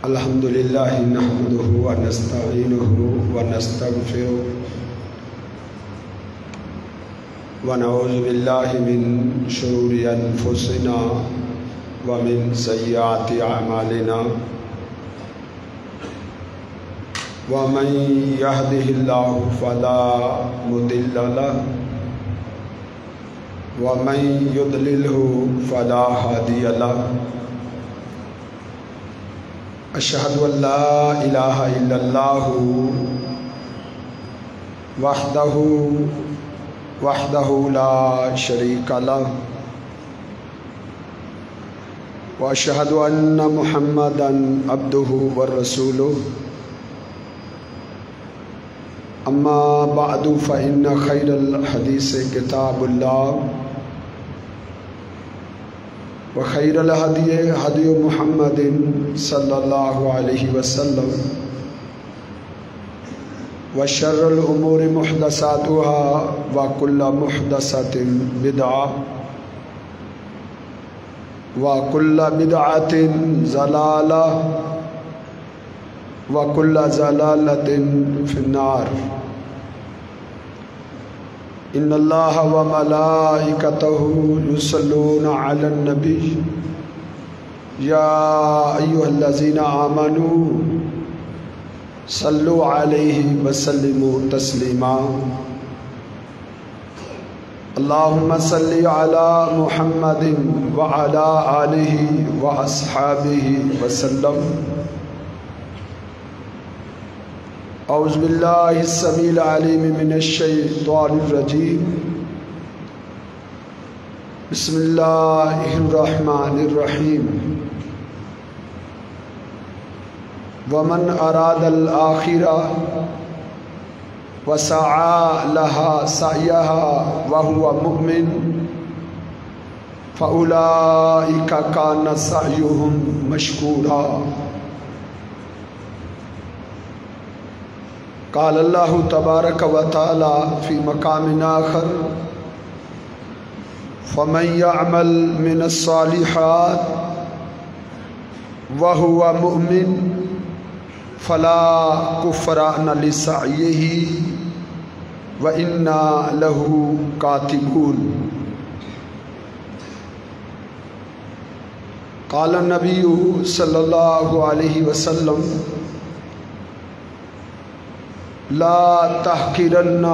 الحمدللہ نحمدہ ونستعینہ ونستغفرہ ونعوذ باللہ من شرور انفسنا ومن سیئات اعمالنا ومن یہدہ اللہ فلا مضل لہ ومن یضللہ فلا ہادی لہ اشہد ان لا الہ الا اللہ وحدہ لا شریک لہ واشہد ان محمدا عبدہ ورسولہ اما بعد فإن خیر الحدیث کتاب اللہ وخیر الہدی ہدی محمد صلی اللہ علیہ وسلم وشر الامور محدثاتها وکل محدثۃ بدعہ وکل بدعۃ ضلالہ وکل ضلالۃ فی النار ان اللہ وملائکتہ یصلون علی النبی یا ایھا الذین آمنوا صلوا علیہ وسلموا تسلیما اللہم صل علی محمد وعلی آلہ واصحابہ وسلم اعوذ باللہ السمیع العلیم من الشیطان الرجیم بسم اللہ الرحمن الرحیم ومن اراد الآخرہ وسعى لها سعيها وهو مؤمن فأولئك كان سعيهم مشكورا قال اللہ تبارک و تعالی فی مقام آخر فمن يعمل من الصالحات وهو مؤمن فلا کفران لسعیہ وإنا له کاتبون قال النبی صلی اللہ علیہ وسلم لا تحقرن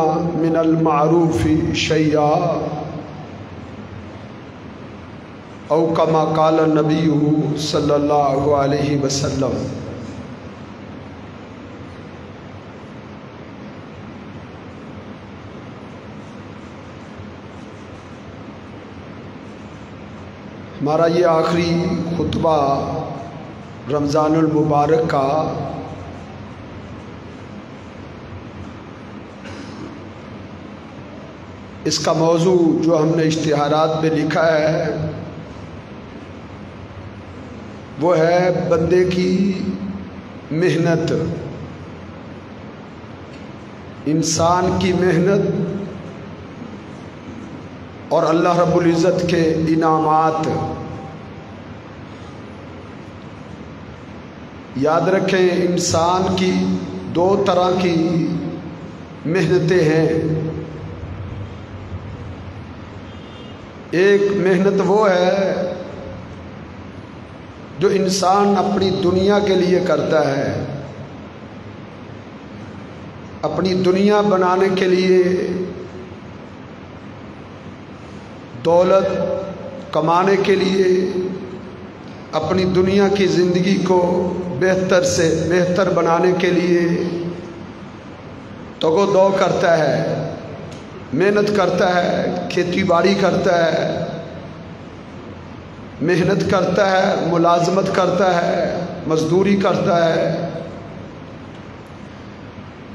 من المعروف شیئا او کما قال النبی صلی اللہ علیہ وسلم ہمارا یہ آخری خطبہ رمضان المبارک کا اس کا موضوع جو ہم نے اشتہارات میں لکھا ہے وہ ہے بندے کی محنت، انسان کی محنت اور اللہ رب العزت کے انعامات۔ یاد رکھیں انسان کی دو طرح کی محنتیں ہیں، ایک محنت وہ ہے جو انسان اپنی دنیا کے لیے کرتا ہے، اپنی دنیا بنانے کے لیے، دولت کمانے کے لیے، اپنی دنیا کی زندگی کو بہتر سے بہتر بنانے کے لیے تگ و دو کرتا ہے، محنت کرتا ہے، کھیتی باڑی کرتا ہے، محنت کرتا ہے، ملازمت کرتا ہے، مزدوری کرتا ہے،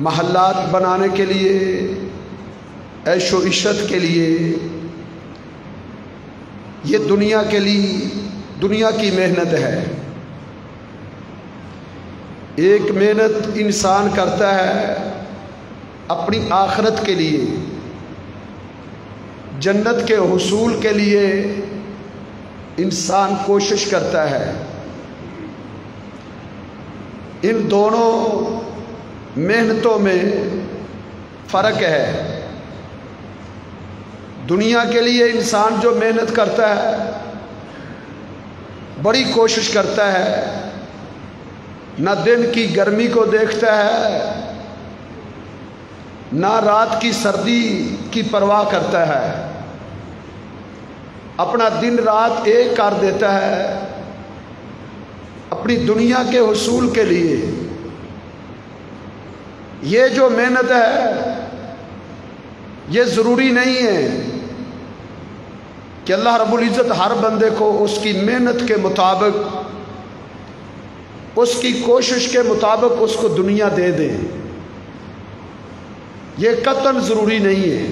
محلات بنانے کے لیے، عیش و عشرت کے لیے، یہ دنیا کے لیے دنیا کی محنت ہے۔ ایک محنت انسان کرتا ہے اپنی آخرت کے لیے، جنت کے حصول کے لیے انسان کوشش کرتا ہے، ان دونوں محنتوں میں فرق ہے۔ دنیا کے لیے انسان جو محنت کرتا ہے، بڑی کوشش کرتا ہے، نہ دن کی گرمی کو دیکھتا ہے، نہ رات کی سردی کی پرواہ کرتا ہے، اپنا دن رات ایک کر دیتا ہے اپنی دنیا کے حصول کے لیے۔ یہ جو محنت ہے یہ ضروری نہیں ہے کہ اللہ رب العزت ہر بندے کو اس کی محنت کے مطابق، اس کی کوشش کے مطابق اس کو دنیا دے دے، یہ قطعاً ضروری نہیں ہے۔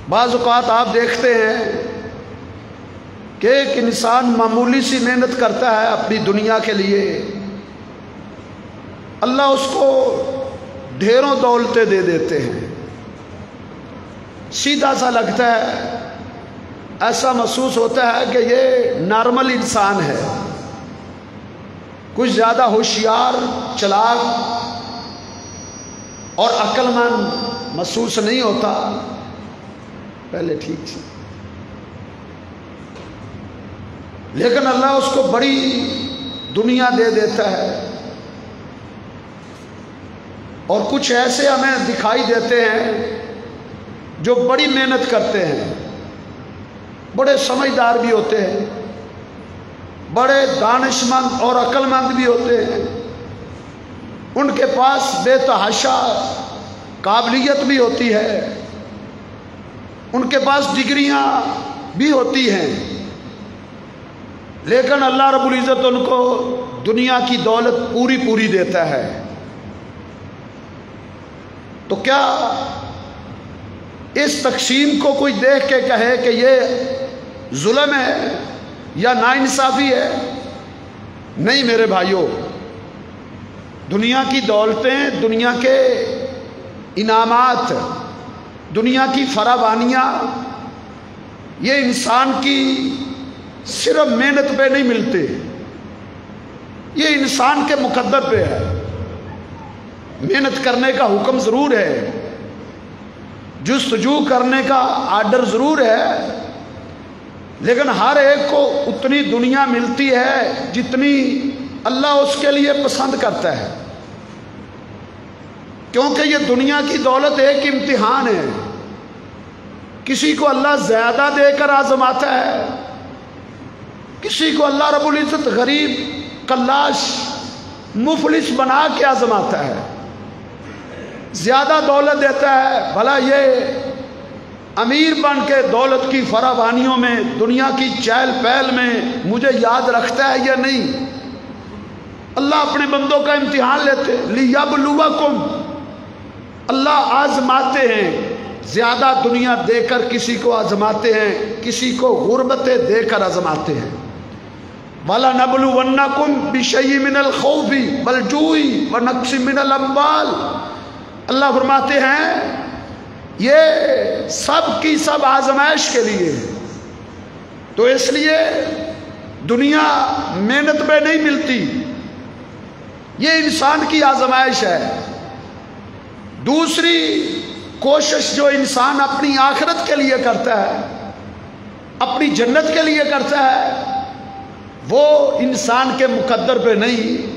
بعض اوقات آپ دیکھتے ہیں کہ ایک انسان معمولی سی محنت کرتا ہے اپنی دنیا کے لیے، اللہ اس کو ڈھیروں دولتیں دے دیتے ہیں، سیدھا سا لگتا ہے، ایسا محسوس ہوتا ہے کہ یہ نارمل انسان ہے، کچھ زیادہ ہوشیار، چلاک اور عقل مند محسوس نہیں ہوتا۔ پہلے ٹھیک تھی، لیکن اللہ اس کو بڑی دنیا دے دیتا ہے، اور کچھ ایسے ہمیں دکھائی دیتے ہیں جو بڑی محنت کرتے ہیں، بڑے سمجھدار بھی ہوتے ہیں، بڑے دانش مند اور عقل مند بھی ہوتے ہیں، ان کے پاس بے تحاشا قابلیت بھی ہوتی ہے، ان کے پاس ڈگریاں بھی ہوتی ہیں، لیکن اللہ رب العزت ان کو دنیا کی دولت پوری دیتا ہے۔ تو کیا اس تقسیم کو کوئی دیکھ کے کہے کہ یہ ظلم ہے یا ناانصافی ہے؟ نہیں میرے بھائیوں، دنیا کی دولتیں، دنیا کے انعامات، دنیا کی فراوانیاں، یہ انسان کی صرف محنت پہ نہیں ملتے، یہ انسان کے مقدر پہ ہے۔ محنت کرنے کا حکم ضرور ہے، جستجو کرنے کا آرڈر ضرور ہے، لیکن ہر ایک کو اتنی دنیا ملتی ہے جتنی اللہ اس کے لیے پسند کرتا ہے، کیونکہ یہ دنیا کی دولت ایک امتحان ہے۔ کسی کو اللہ زیادہ دے کر آزماتا ہے، کسی کو اللہ رب العزت غریب، کلاش، مفلس بنا کے آزماتا ہے، زیادہ دولت دیتا ہے، بھلا یہ امیر بن کے دولت کی فراوانیوں میں، دنیا کی چہل پہل میں مجھے یاد رکھتا ہے یا نہیں۔ اللہ اپنے بندوں کا امتحان لیتے، لیبلوکم، اللہ آزماتے ہیں، زیادہ دنیا دے کر کسی کو آزماتے ہیں، کسی کو غربتیں دے کر آزماتے ہیں۔ وَلَنَبْلُوَنَّكُمْ بِشَيْءٍ مِّنَ الْخَوْفِ وَالْجُوعِ وَنَقْصٍ مِّنَ الْأَمْوَالِ، اللہ فرماتے ہیں یہ سب کی سب آزمائش کے لیے۔ تو اس لیے دنیا محنت پہ نہیں ملتی، یہ انسان کی آزمائش ہے۔ دوسری کوشش جو انسان اپنی آخرت کے لیے کرتا ہے، اپنی جنت کے لیے کرتا ہے، وہ انسان کے مقدر پہ نہیں،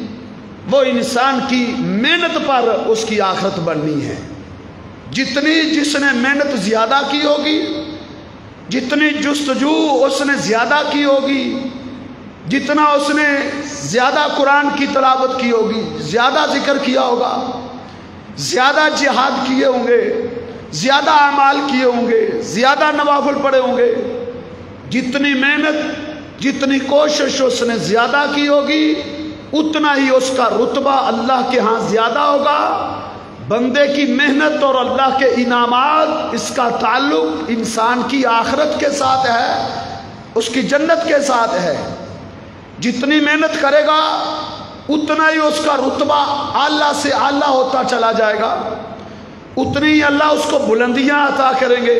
وہ انسان کی محنت پر اس کی آخرت بننی ہے۔ جتنی جس نے محنت زیادہ کی ہوگی، جتنی جستجو اس نے زیادہ کی ہوگی، جتنا اس نے زیادہ قرآن کی تلاوت کی ہوگی، زیادہ ذکر کیا ہوگا، زیادہ جہاد کیے ہوں گے، زیادہ اعمال کیے ہوں گے، زیادہ نوافل پڑھے ہوں گے، جتنی محنت، جتنی کوشش اس نے زیادہ کی ہوگی، اتنا ہی اس کا رتبہ اللہ کے ہاں زیادہ ہوگا۔ بندے کی محنت اور اللہ کے انعامات، اس کا تعلق انسان کی آخرت کے ساتھ ہے، اس کی جنت کے ساتھ ہے۔ جتنی محنت کرے گا اتنا ہی اس کا رتبہ اعلیٰ سے اعلیٰ ہوتا چلا جائے گا، اتنی ہی اللہ اس کو بلندیاں عطا کریں گے،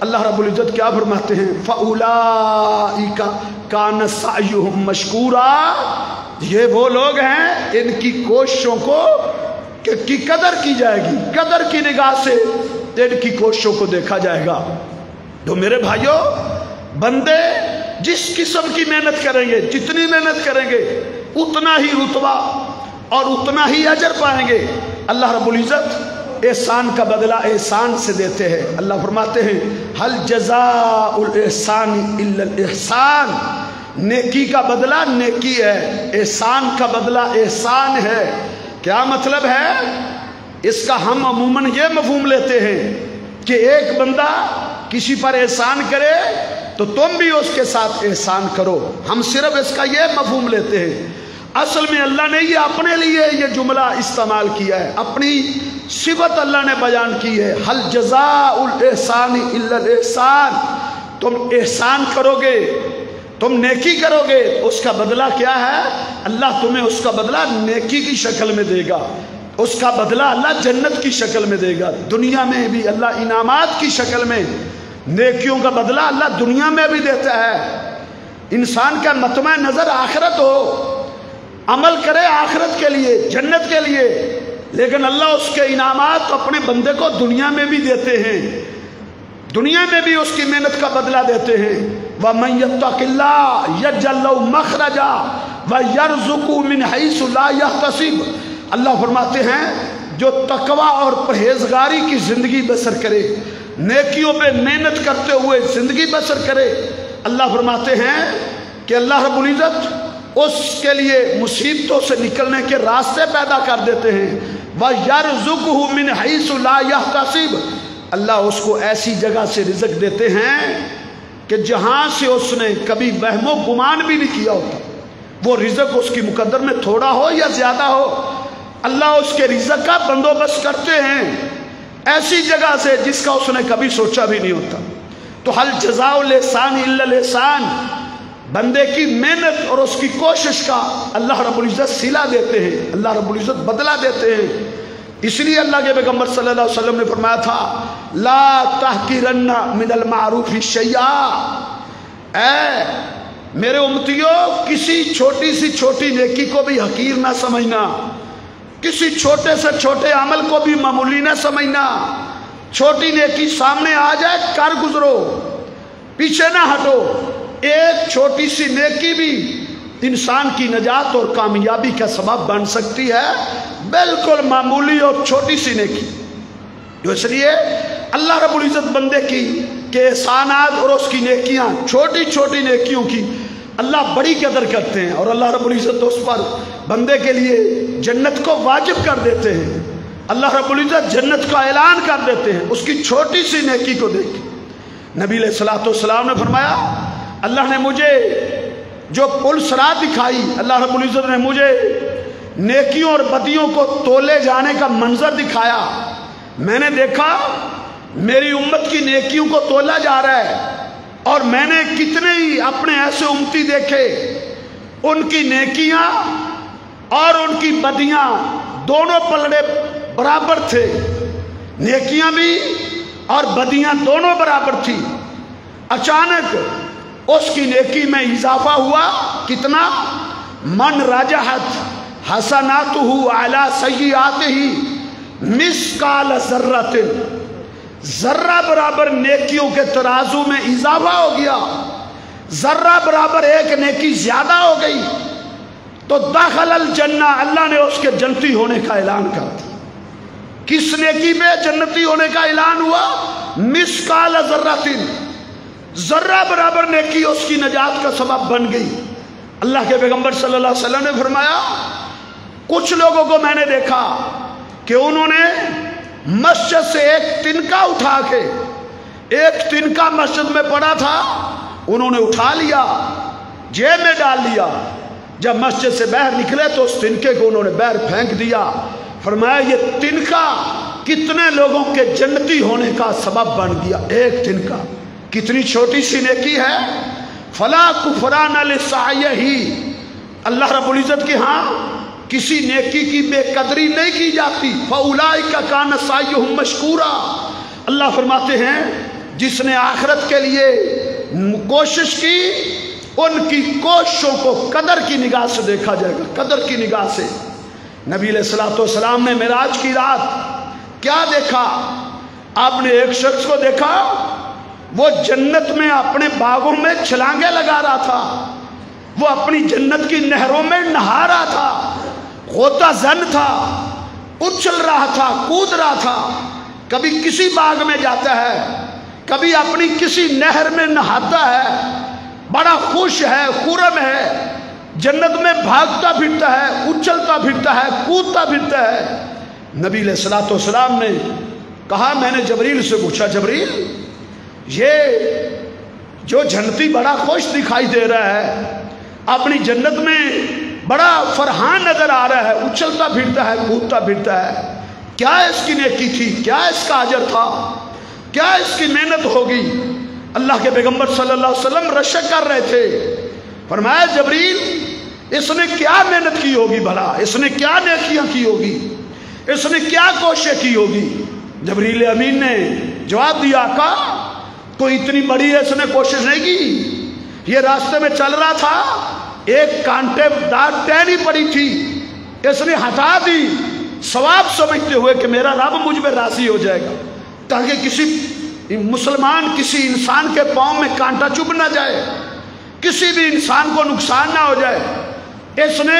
اللہ رب العزت کیا فرماتے ہیں؟ فَأُولَئِكَ كَانَ سَعْيُهُمْ مَشْكُورًا، یہ وہ لوگ ہیں ان کی کوششوں کو کی قدر کی جائے گی، قدر کی نگاہ سے ان کی کوششوں کو دیکھا جائے گا۔ تو میرے بھائیوں، بندے جس قسم کی محنت کریں گے، جتنی محنت کریں گے، اتنا ہی رتبہ اور اتنا ہی اجر پائیں گے۔ اللہ رب العزت احسان کا بدلہ احسان سے دیتے ہیں۔ اللہ فرماتے ہیں ہل جزاء الاحسان الا الاحسان، نیکی کا بدلہ نیکی ہے، احسان کا بدلہ احسان ہے۔ کیا مطلب ہے اس کا؟ ہم عموماً یہ مفہوم لیتے ہیں کہ ایک بندہ کسی پر احسان کرے تو تم بھی اس کے ساتھ احسان کرو، ہم صرف اس کا یہ مفہوم لیتے ہیں۔ اصل میں اللہ نے یہ اپنے لیے یہ جملہ استعمال کیا ہے، اپنی صفت اللہ نے بیان کی ہے، حل جزاء الاحسان الا الاحسان، تم احسان کرو گے، تم نیکی کرو گے، اس کا بدلہ کیا ہے؟ اللہ تمہیں اس کا بدلہ نیکی کی شکل میں دے گا، اس کا بدلہ اللہ جنت کی شکل میں دے گا۔ دنیا میں بھی اللہ انعامات کی شکل میں نیکیوں کا بدلہ اللہ دنیا میں بھی دیتا ہے۔ انسان کا مطمع نظر آخرت ہو، عمل کرے آخرت کے لیے، جنت کے لیے، لیکن اللہ اس کے انعامات اپنے بندے کو دنیا میں بھی دیتے ہیں، دنیا میں بھی اس کی محنت کا بدلہ دیتے ہیں۔ وَمَن يَتَّقِ اللَّهَ يَجْعَل لَّهُ مَخْرَجًا وَيَرْزُقْهُ مِنْ حَيْثُ لَا يَحْتَسِبُ، اللہ فرماتے ہیں جو تقوی اور پرہیزگاری کی زندگی بسر کرے، نیکیوں پہ محنت کرتے ہوئے زندگی بسر کرے، اللہ فرماتے ہیں کہ اللہ رب العزت اس کے لیے مصیبتوں سے نکلنے کے راستے پیدا کر دیتے ہیں۔ وَيَرْزُقْهُ مِنْ حَيْثُ لَا يَحْتَسِبُ، اللہ اس کو ایسی جگہ سے رزق دیتے ہیں کہ جہاں سے اس نے کبھی وہم و گمان بھی نہیں کیا ہوتا۔ وہ رزق اس کی مقدر میں تھوڑا ہو یا زیادہ ہو، اللہ اس کے رزق کا بندوبست کرتے ہیں ایسی جگہ سے جس کا اس نے کبھی سوچا بھی نہیں ہوتا۔ تو حل جزاء الاحسان الا الاحسان، بندے کی محنت اور اس کی کوشش کا اللہ رب العزت صلہ دیتے ہیں، اللہ رب العزت بدلہ دیتے ہیں۔ اس لیے اللہ کے پیغمبر صلی اللہ علیہ وسلم نے فرمایا تھا لا تحقرن من المعروف شیئا، اے میرے امتیوں کسی چھوٹی سی چھوٹی نیکی کو بھی حقیر نہ سمجھنا، کسی چھوٹے سے چھوٹے عمل کو بھی معمولی نہ سمجھنا۔ چھوٹی نیکی سامنے آ جائے کر گزرو، پیچھے نہ ہٹو۔ ایک چھوٹی سی نیکی بھی انسان کی نجات اور کامیابی کا سبب بن سکتی ہے، بالکل معمولی اور چھوٹی سی نیکی۔ جو اس لیے اللہ رب العزت بندے کی کہ احسانات اور اس کی نیکیاں، چھوٹی چھوٹی نیکیوں کی اللہ بڑی قدر کرتے ہیں، اور اللہ رب العزت اس پر بندے کے لیے جنت کو واجب کر دیتے ہیں۔ اللہ رب العزت جنت کا اعلان کر دیتے ہیں اس کی چھوٹی سی نیکی کو دیکھ کے۔ نبی علیہ الصلوۃ والسلام نے فرمایا اللہ نے مجھے جو پل صراط دکھائی، اللہ رب العزت نے مجھے نیکیوں اور بدیوں کو تولے جانے کا منظر دکھایا، میں نے دیکھا میری امت کی نیکیوں کو تولا جا رہا ہے، اور میں نے کتنے ہی اپنے ایسے امتی دیکھے ان کی نیکیاں اور ان کی بدیاں دونوں پلڑے برابر تھے، نیکیاں بھی اور بدیاں دونوں برابر تھی۔ اچانک اس کی نیکی میں اضافہ ہوا، کتنا؟ من رجحت حسناتہ علی سیئاتہ مثقال ذرۃ، ذرہ برابر نیکیوں کے ترازو میں اضافہ ہو گیا، ذرہ برابر ایک نیکی زیادہ ہو گئی تو دخل الجنہ، اللہ نے اس کے جنتی ہونے کا اعلان کر دیا۔ کس نیکی میں جنتی ہونے کا اعلان ہوا؟ مثقال ذرۃ، ذرہ برابر نیکی اس کی نجات کا سبب بن گئی۔ اللہ کے پیغمبر صلی اللہ علیہ وسلم نے فرمایا کچھ لوگوں کو میں نے دیکھا کہ انہوں نے مسجد سے ایک تنکا اٹھا کے، ایک تنکا مسجد میں پڑا تھا، انہوں نے اٹھا لیا، جیب میں ڈال لیا، جب مسجد سے باہر نکلے تو اس تنکے کو انہوں نے باہر پھینک دیا۔ فرمایا یہ تنکا کتنے لوگوں کے جنتی ہونے کا سبب بن گیا، ایک تنکا۔ کتنی چھوٹی سی نیکی ہے۔ فلا کفران لسعیہ، اللہ رب العزت کے ہاں کسی نیکی کی بے قدری نہیں کی جاتی۔ فاولئک کان سعیہم مشکورا، اللہ فرماتے ہیں جس نے آخرت کے لیے کوشش کی ان کی کوششوں کو قدر کی نگاہ سے دیکھا جائے گا، قدر کی نگاہ سے۔ نبی علیہ الصلوۃ والسلام نے معراج کی رات کیا دیکھا؟ آپ نے ایک شخص کو دیکھا، وہ جنت میں اپنے باغوں میں چھلانگیں لگا رہا تھا، وہ اپنی جنت کی نہروں میں نہا رہا تھا، غوطہ زن تھا، اچھل رہا تھا، کود رہا تھا، کبھی کسی باغ میں جاتا ہے، کبھی اپنی کسی نہر میں نہاتا ہے، بڑا خوش ہے، خرم ہے، جنت میں بھاگتا پھرتا ہے، اچھلتا پھرتا ہے، کودتا پھرتا ہے۔ نبی علیہ الصلوۃ والسلام نے کہا، میں نے جبریل سے پوچھا، جبریل یہ جو جنتی بڑا خوش دکھائی دے رہا ہے، اپنی جنت میں بڑا فرحان نظر آ رہا ہے، اچھلتا پھرتا ہے، کودتا پھرتا ہے، کیا اس کی نیکی تھی؟ کیا اس کا اجر تھا؟ کیا اس کی محنت ہوگی؟ اللہ کے پیغمبر صلی اللہ علیہ وسلم رشک کر رہے تھے۔ فرمایا، جبریل اس نے کیا محنت کی ہوگی بھلا؟ اس نے کیا نیکیاں کی ہوگی؟ اس نے کیا کوشش کی ہوگی؟ جبریل امین نے جواب دیا، آقا کوئی اتنی بڑی اس نے کوشش نہیں کی، یہ راستے میں چل رہا تھا، ایک کانٹے دار ٹہنی پڑی تھی، اس نے ہٹا دی، ثواب سمجھتے ہوئے کہ میرا رب مجھ پہ راضی ہو جائے گا، تاکہ کسی مسلمان، کسی انسان کے پاؤں میں کانٹا چبھ نہ جائے، کسی بھی انسان کو نقصان نہ ہو جائے۔ اس نے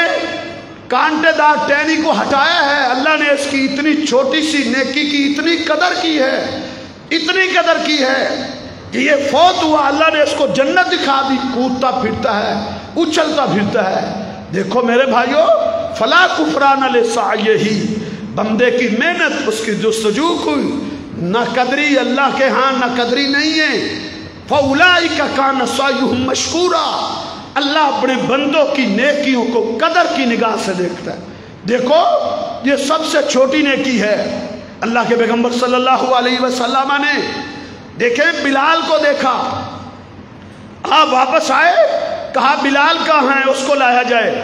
کانٹے دار ٹہنی کو ہٹایا ہے، اللہ نے اس کی اتنی چھوٹی سی نیکی کی اتنی قدر کی ہے، اتنی قدر کی ہے کہ یہ فوت ہوا، اللہ نے اس کو جنت دکھا دی، کودتا پھرتا ہے، اچھلتا پھرتا ہے۔ دیکھو میرے بھائیو، فلا کفران لسعیہ، بندے کی محنت، اس کی جستجو کوئی نہ قدری اللہ کے ہاں نہ قدری نہیں ہے۔ فاولئک کان سعیہم مشکورا، اللہ اپنے بندوں کی نیکیوں کو قدر کی نگاہ سے دیکھتا ہے۔ دیکھو یہ سب سے چھوٹی نیکی ہے۔ اللہ کے پیغمبر صلی اللہ علیہ وسلم نے دیکھیں بلال کو دیکھا، آپ واپس آئے، کہا بلال کہاں ہے، اس کو لایا جائے۔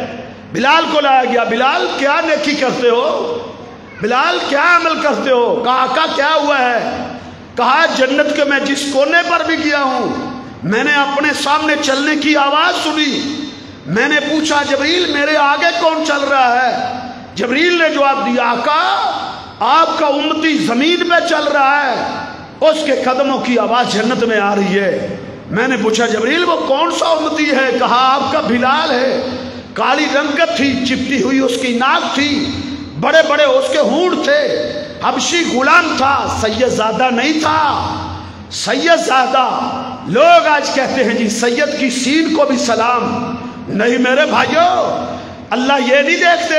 بلال کو لایا گیا، بلال کیا نیکی کرتے ہو، بلال کیا عمل کرتے ہو؟ کہا آقا کیا ہوا ہے؟ کہا جنت کے میں جس کونے پر بھی گیا ہوں، میں نے اپنے سامنے چلنے کی آواز سنی، میں نے پوچھا جبریل میرے آگے کون چل رہا ہے؟ جبریل نے جواب دیا، آقا آپ کا امتی زمین پہ چل رہا ہے، اس کے قدموں کی آواز جنت میں آ رہی ہے۔ میں نے پوچھا جبریل وہ کون سا امتی ہے؟ کہا آپ کا بلال ہے، کالی رنگت تھی، چپٹی ہوئی اس کی ناک تھی، بڑے بڑے اس کے ہونٹ تھے، حبشی غلام تھا، سید زادہ نہیں تھا۔ سید زادہ لوگ آج کہتے ہیں جی سید کی سین کو بھی سلام، نہیں میرے بھائیو، اللہ یہ نہیں دیکھتے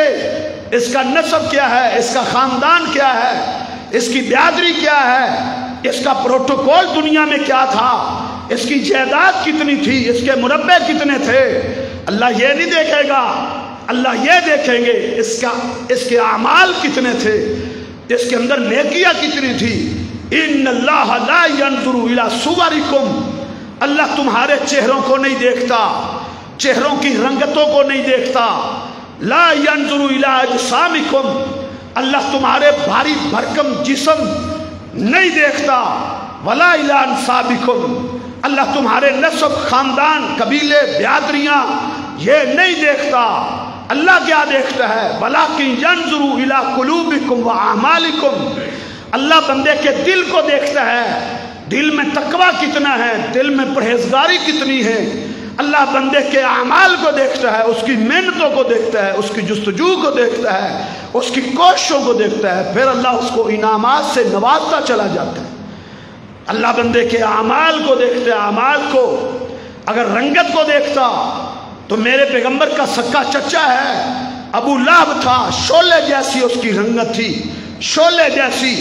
اس کا نسب کیا ہے، اس کا خاندان کیا ہے، اس کی برادری کیا ہے، اس کا پروٹوکول دنیا میں کیا تھا، اس کی جائیداد کتنی تھی، اس کے مربع کتنے تھے، اللہ یہ نہیں دیکھے گا، اللہ یہ دیکھیں گے اس کے اعمال کتنے تھے، اس کے اندر نیکیاں کتنی تھی۔ ان اللہ لا ينظر الى صورکم، اللہ تمہارے چہروں کو نہیں دیکھتا، چہروں کی رنگتوں کو نہیں دیکھتا۔ لا ينظر الى اجسامکم، اللہ تمہارے بھاری بھرکم جسم نہیں دیکھتا۔ ولا الى انسابکم، اللہ تمہارے نسب، خاندان، قبیلے، برادریاں یہ نہیں دیکھتا۔ اللہ کیا دیکھتا ہے؟ ولکن ينظر الى قلوبکم واعمالکم، اللہ بندے کے دل کو دیکھتا ہے، دل میں تقوی کتنا ہے، دل میں پرہیزگاری کتنی ہے۔ اللہ بندے کے اعمال کو دیکھتا ہے، اس کی محنتوں کو دیکھتا ہے، اس کی جستجو کو دیکھتا ہے، اس کی کوششوں کو دیکھتا ہے، پھر اللہ اس کو انعامات سے نوازتا چلا جاتا ہے۔ اللہ بندے کے اعمال کو دیکھتا ہے، اعمال کو اگر رنگت کو دیکھتا تو میرے پیغمبر کا سکا چچا ہے، ابو لہب تھا، شعلے جیسی اس کی رنگت تھی، شعلے جیسی،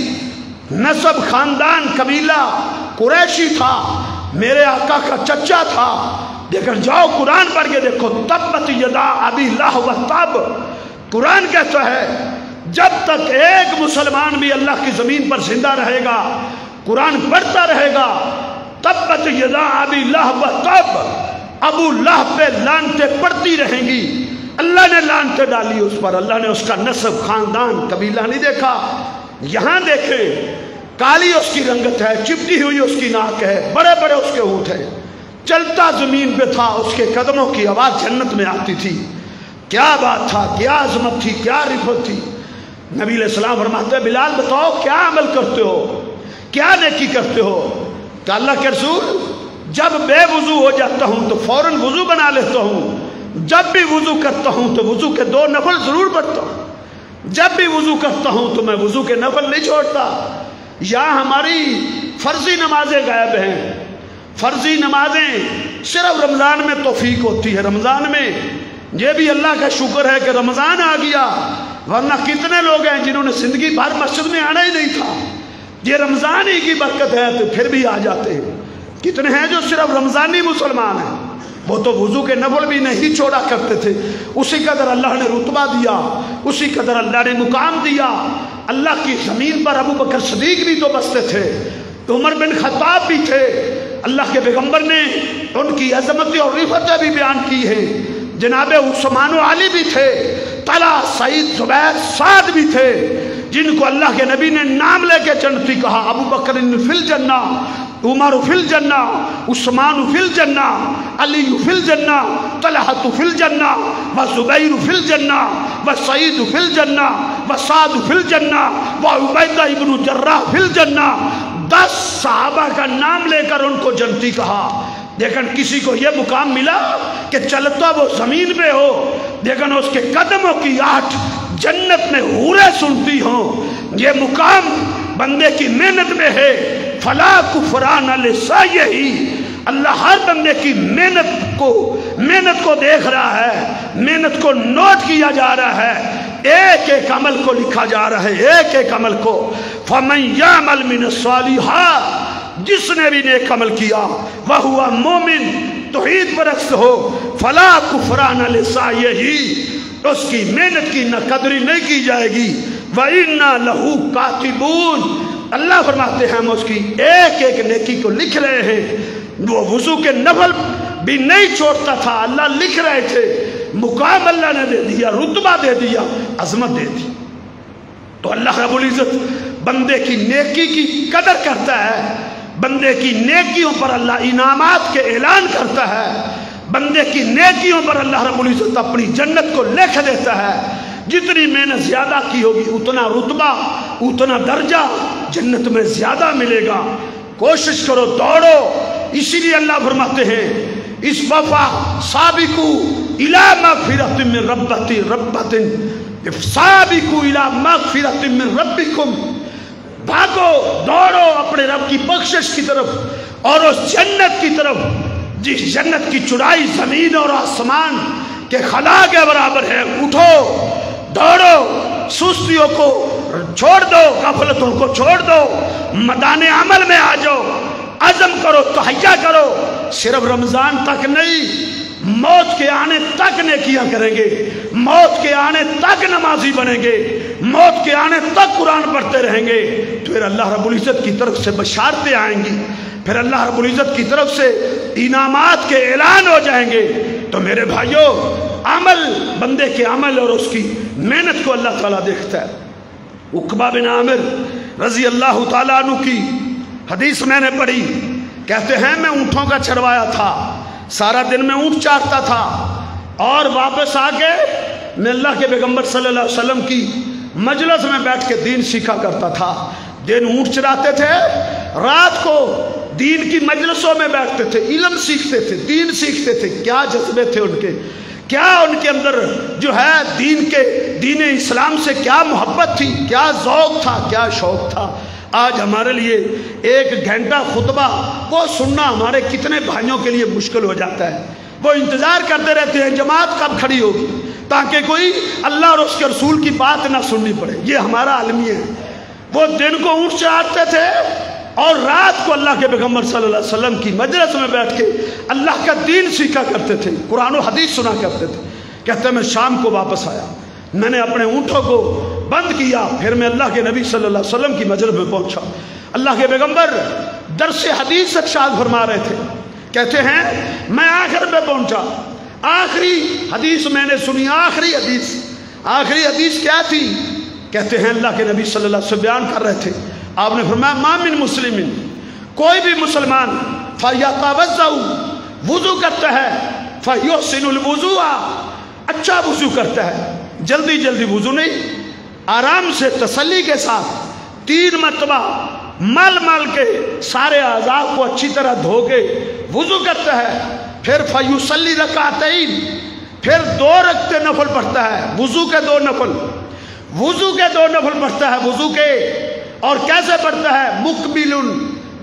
نسب، خاندان، قبیلہ قریشی تھا، میرے آقا کا چچا تھا۔ لیکن جاؤ قرآن پڑھ کے دیکھو، تبت یدا ابی لہب وتب، قرآن کہتا ہے جب تک ایک مسلمان بھی اللہ کی زمین پر زندہ رہے گا، قرآن پڑھتا رہے گا، تبت یدا ابی لہب وتب، ابو لہب پہ لعنتیں پڑتی رہیں گی۔ اللہ نے لعنتیں ڈالی اس پر، اللہ نے اس کا نسب، خاندان، قبیلہ نہیں دیکھا۔ یہاں دیکھیں کالی اس کی رنگت ہے، چپٹی ہوئی اس کی ناک ہے، بڑے بڑے اس کے ہونٹ ہیں، چلتا زمین پہ تھا، اس کے قدموں کی آواز جنت میں آتی تھی۔ کیا بات تھا، کیا عظمت تھی، کیا رفت تھی۔ نبی علیہ السلام فرماتے ہیں بلال بتاؤ کیا عمل کرتے ہو، کیا نیکی کرتے ہو؟ کہ اللہ کے رسول جب بے وضو ہو جاتا ہوں تو فوراً وضو بنا لیتا ہوں، جب بھی وضو کرتا ہوں تو وضو کے 2 نفل ضرور پڑھتا ہوں، جب بھی وضو کرتا ہوں تو میں وضو کے نفل نہیں چھوڑتا۔ یہاں ہماری فرضی نمازیں غائب ہیں۔ فرضی نمازیں صرف رمضان میں توفیق ہوتی ہے۔ رمضان میں یہ بھی اللہ کا شکر ہے کہ رمضان آ گیا، ورنہ کتنے لوگ ہیں جنہوں نے زندگی بھر مسجد میں آنا ہی نہیں تھا، یہ رمضان ہی کی برکت ہے تو پھر بھی آ جاتے ہیں۔ کتنے ہیں جو صرف رمضانی مسلمان ہیں، وہ تو وضو کے نفل بھی نہیں چھوڑا کرتے تھے۔ اسی قدر اللہ نے رتبہ دیا، اسی قدر اللہ نے مقام دیا۔ اللہ کی زمین پر ابو بکر صدیق بھی تو بستے تھے، عمر بن خطاب بھی تھے، اللہ کے پیغمبر نے ان کی عظمت اور رفتیں بھی بیان کی ہیں۔ جناب عثمان و علی بھی تھے، طلحہ، سعید، زبیر، سعد بھی تھے، جن کو اللہ کے نبی نے نام لے کے جنتی کہا۔ ابو بکر فی الجنہ، عمر فی الجنہ، عثمان فی الجنہ، علی فی الجنہ، طلحہ فی الجنہ، وزبیر فی الجنہ، وسعید فی الجنہ، وسعد فی الجنہ، وعبیدہ ابن جراح فی الجنہ۔ 10 صحابہ کا نام لے کر ان کو جنتی کہا۔ لیکن کسی کو یہ مقام ملا کہ چلتا وہ زمین پہ ہو، لیکن اس کے قدموں کی آہٹ جنت میں حوریں سنتی ہوں۔ یہ مقام بندے کی محنت میں ہے۔ فلا کفران لسعیہ، اللہ ہر بندے کی محنت کو دیکھ رہا ہے، محنت کو نوٹ کیا جا رہا ہے، ایک ایک عمل کو لکھا جا رہا ہے، ایک ایک عمل کو۔ فمن یعمل من الصالحات، جس نے بھی نیک عمل کیا، وہو مومن، توحید پرست ہو، فلا کفران لسعیہ، اس کی محنت کی نہ قدری نہیں کی جائے گی۔ وَإِنَّا لَهُ كَاتِبُونَ، اللہ فرماتے ہیں ہم اس کی ایک ایک نیکی کو لکھ رہے ہیں۔ وہ وضو کے نفل بھی نہیں چھوڑتا تھا، اللہ لکھ رہے تھے۔ مقام اللہ نے دے دیا، رتبہ دے دیا، عظمت دے دی۔ تو اللہ رب العزت بندے کی نیکی کی قدر کرتا ہے، بندے کی نیکیوں پر اللہ انعامات کے اعلان کرتا ہے، بندے کی نیکیوں پر اللہ رب العزت اپنی جنت کو لکھ دیتا ہے۔ جتنی محنت زیادہ کی ہوگی اتنا رتبہ، اتنا درجہ جنت میں زیادہ ملے گا۔ کوشش کرو، دوڑو۔ اسی لیے اللہ فرماتے ہیں اس وفا سابقو الی مغفرۃ من ربکم، سابقو الی مغفرۃ من ربکم، بھاگو، دوڑو اپنے رب کی بخشش کی طرف اور اس جنت کی طرف جس جنت کی چوڑائی زمین اور آسمان کے خلا کے برابر ہے۔ اٹھو، دوڑو، سستیوں کو چھوڑ دو، غفلتوں کو چھوڑ دو، میدان عمل میں آ جاؤ، عزم کرو، تہیا کرو۔ صرف رمضان تک نہیں، موت کے آنے تک نیکیاں کریں گے، موت کے آنے تک نمازی بنیں گے، موت کے آنے تک قرآن پڑھتے رہیں گے، پھر اللہ رب العزت کی طرف سے بشارتیں آئیں گی، پھر اللہ رب العزت کی طرف سے انعامات کے اعلان ہو جائیں گے۔ تو میرے بھائیوں، عمل، بندے کے عمل اور اس کی محنت کو اللہ تعالیٰ دیکھتا ہے۔ عقبہ بن عامر رضی اللہ تعالیٰ عنہ کی حدیث میں نے پڑھی، کہتے ہیں میں اونٹوں کا چروایا تھا، سارا دن میں اونٹ چارتا تھا، اور واپس آ کے میں اللہ کے پیغمبر صلی اللہ علیہ وسلم کی مجلس میں بیٹھ کے دین سیکھا کرتا تھا۔ دن اونٹ چراتے تھے، رات کو دین کی مجلسوں میں بیٹھتے تھے، علم سیکھتے تھے، دین سیکھتے تھے۔ کیا جذبے تھے ان کے، کیا ان کے اندر جو ہے دین اسلام سے کیا محبت تھی، کیا ذوق تھا، کیا شوق تھا۔ آج ہمارے لیے 1 گھنٹہ خطبہ وہ سننا ہمارے کتنے بھائیوں کے لیے مشکل ہو جاتا ہے۔ وہ انتظار کرتے رہتے ہیں جماعت کب کھڑی ہوگی تاکہ کوئی اللہ اور اس کے رسول کی بات نہ سننی پڑے۔ یہ ہمارا المیہ ہے۔ وہ دن کو اونٹ چراتے تھے اور رات کو اللہ کے پیغمبر صلی اللہ علیہ وسلم کی مجلس میں بیٹھ کے اللہ کا دین سیکھا کرتے تھے، قرآن و حدیث سنا کرتے تھے۔ کہتے ہیں میں شام کو واپس آیا، میں نے اپنے اونٹوں کو بند کیا، پھر میں اللہ کے نبی صلی اللہ علیہ وسلم کی مجلس میں پہنچا۔ اللہ کے پیغمبر درس حدیث ارشاد فرما رہے تھے، کہتے ہیں میں آخر میں پہنچا، آخری حدیث میں نے سنی۔ آخری حدیث کیا تھی؟ کہتے ہیں اللہ کے نبی صلی اللہ علیہ وسلم بیان کر رہے تھے، آپ نے فرمایا ما من مسلم، کوئی بھی مسلمان فیتوضأ، وضو کرتا ہے، فیحسن الوضوء، اچھا وضو کرتا ہے، جلدی جلدی وضو نہیں، آرام سے تسلی کے ساتھ 3 مرتبہ مل مل کے سارے اعضاء کو اچھی طرح دھو کے وضو کرتا ہے، پھر فیصلی رکعتین، پھر 2 رکعتیں نفل پڑھتا ہے، وضو کے 2 نفل، وضو کے 2 نفل پڑھتا ہے، وضو کے، اور کیسے پڑھتا ہے؟ مقبل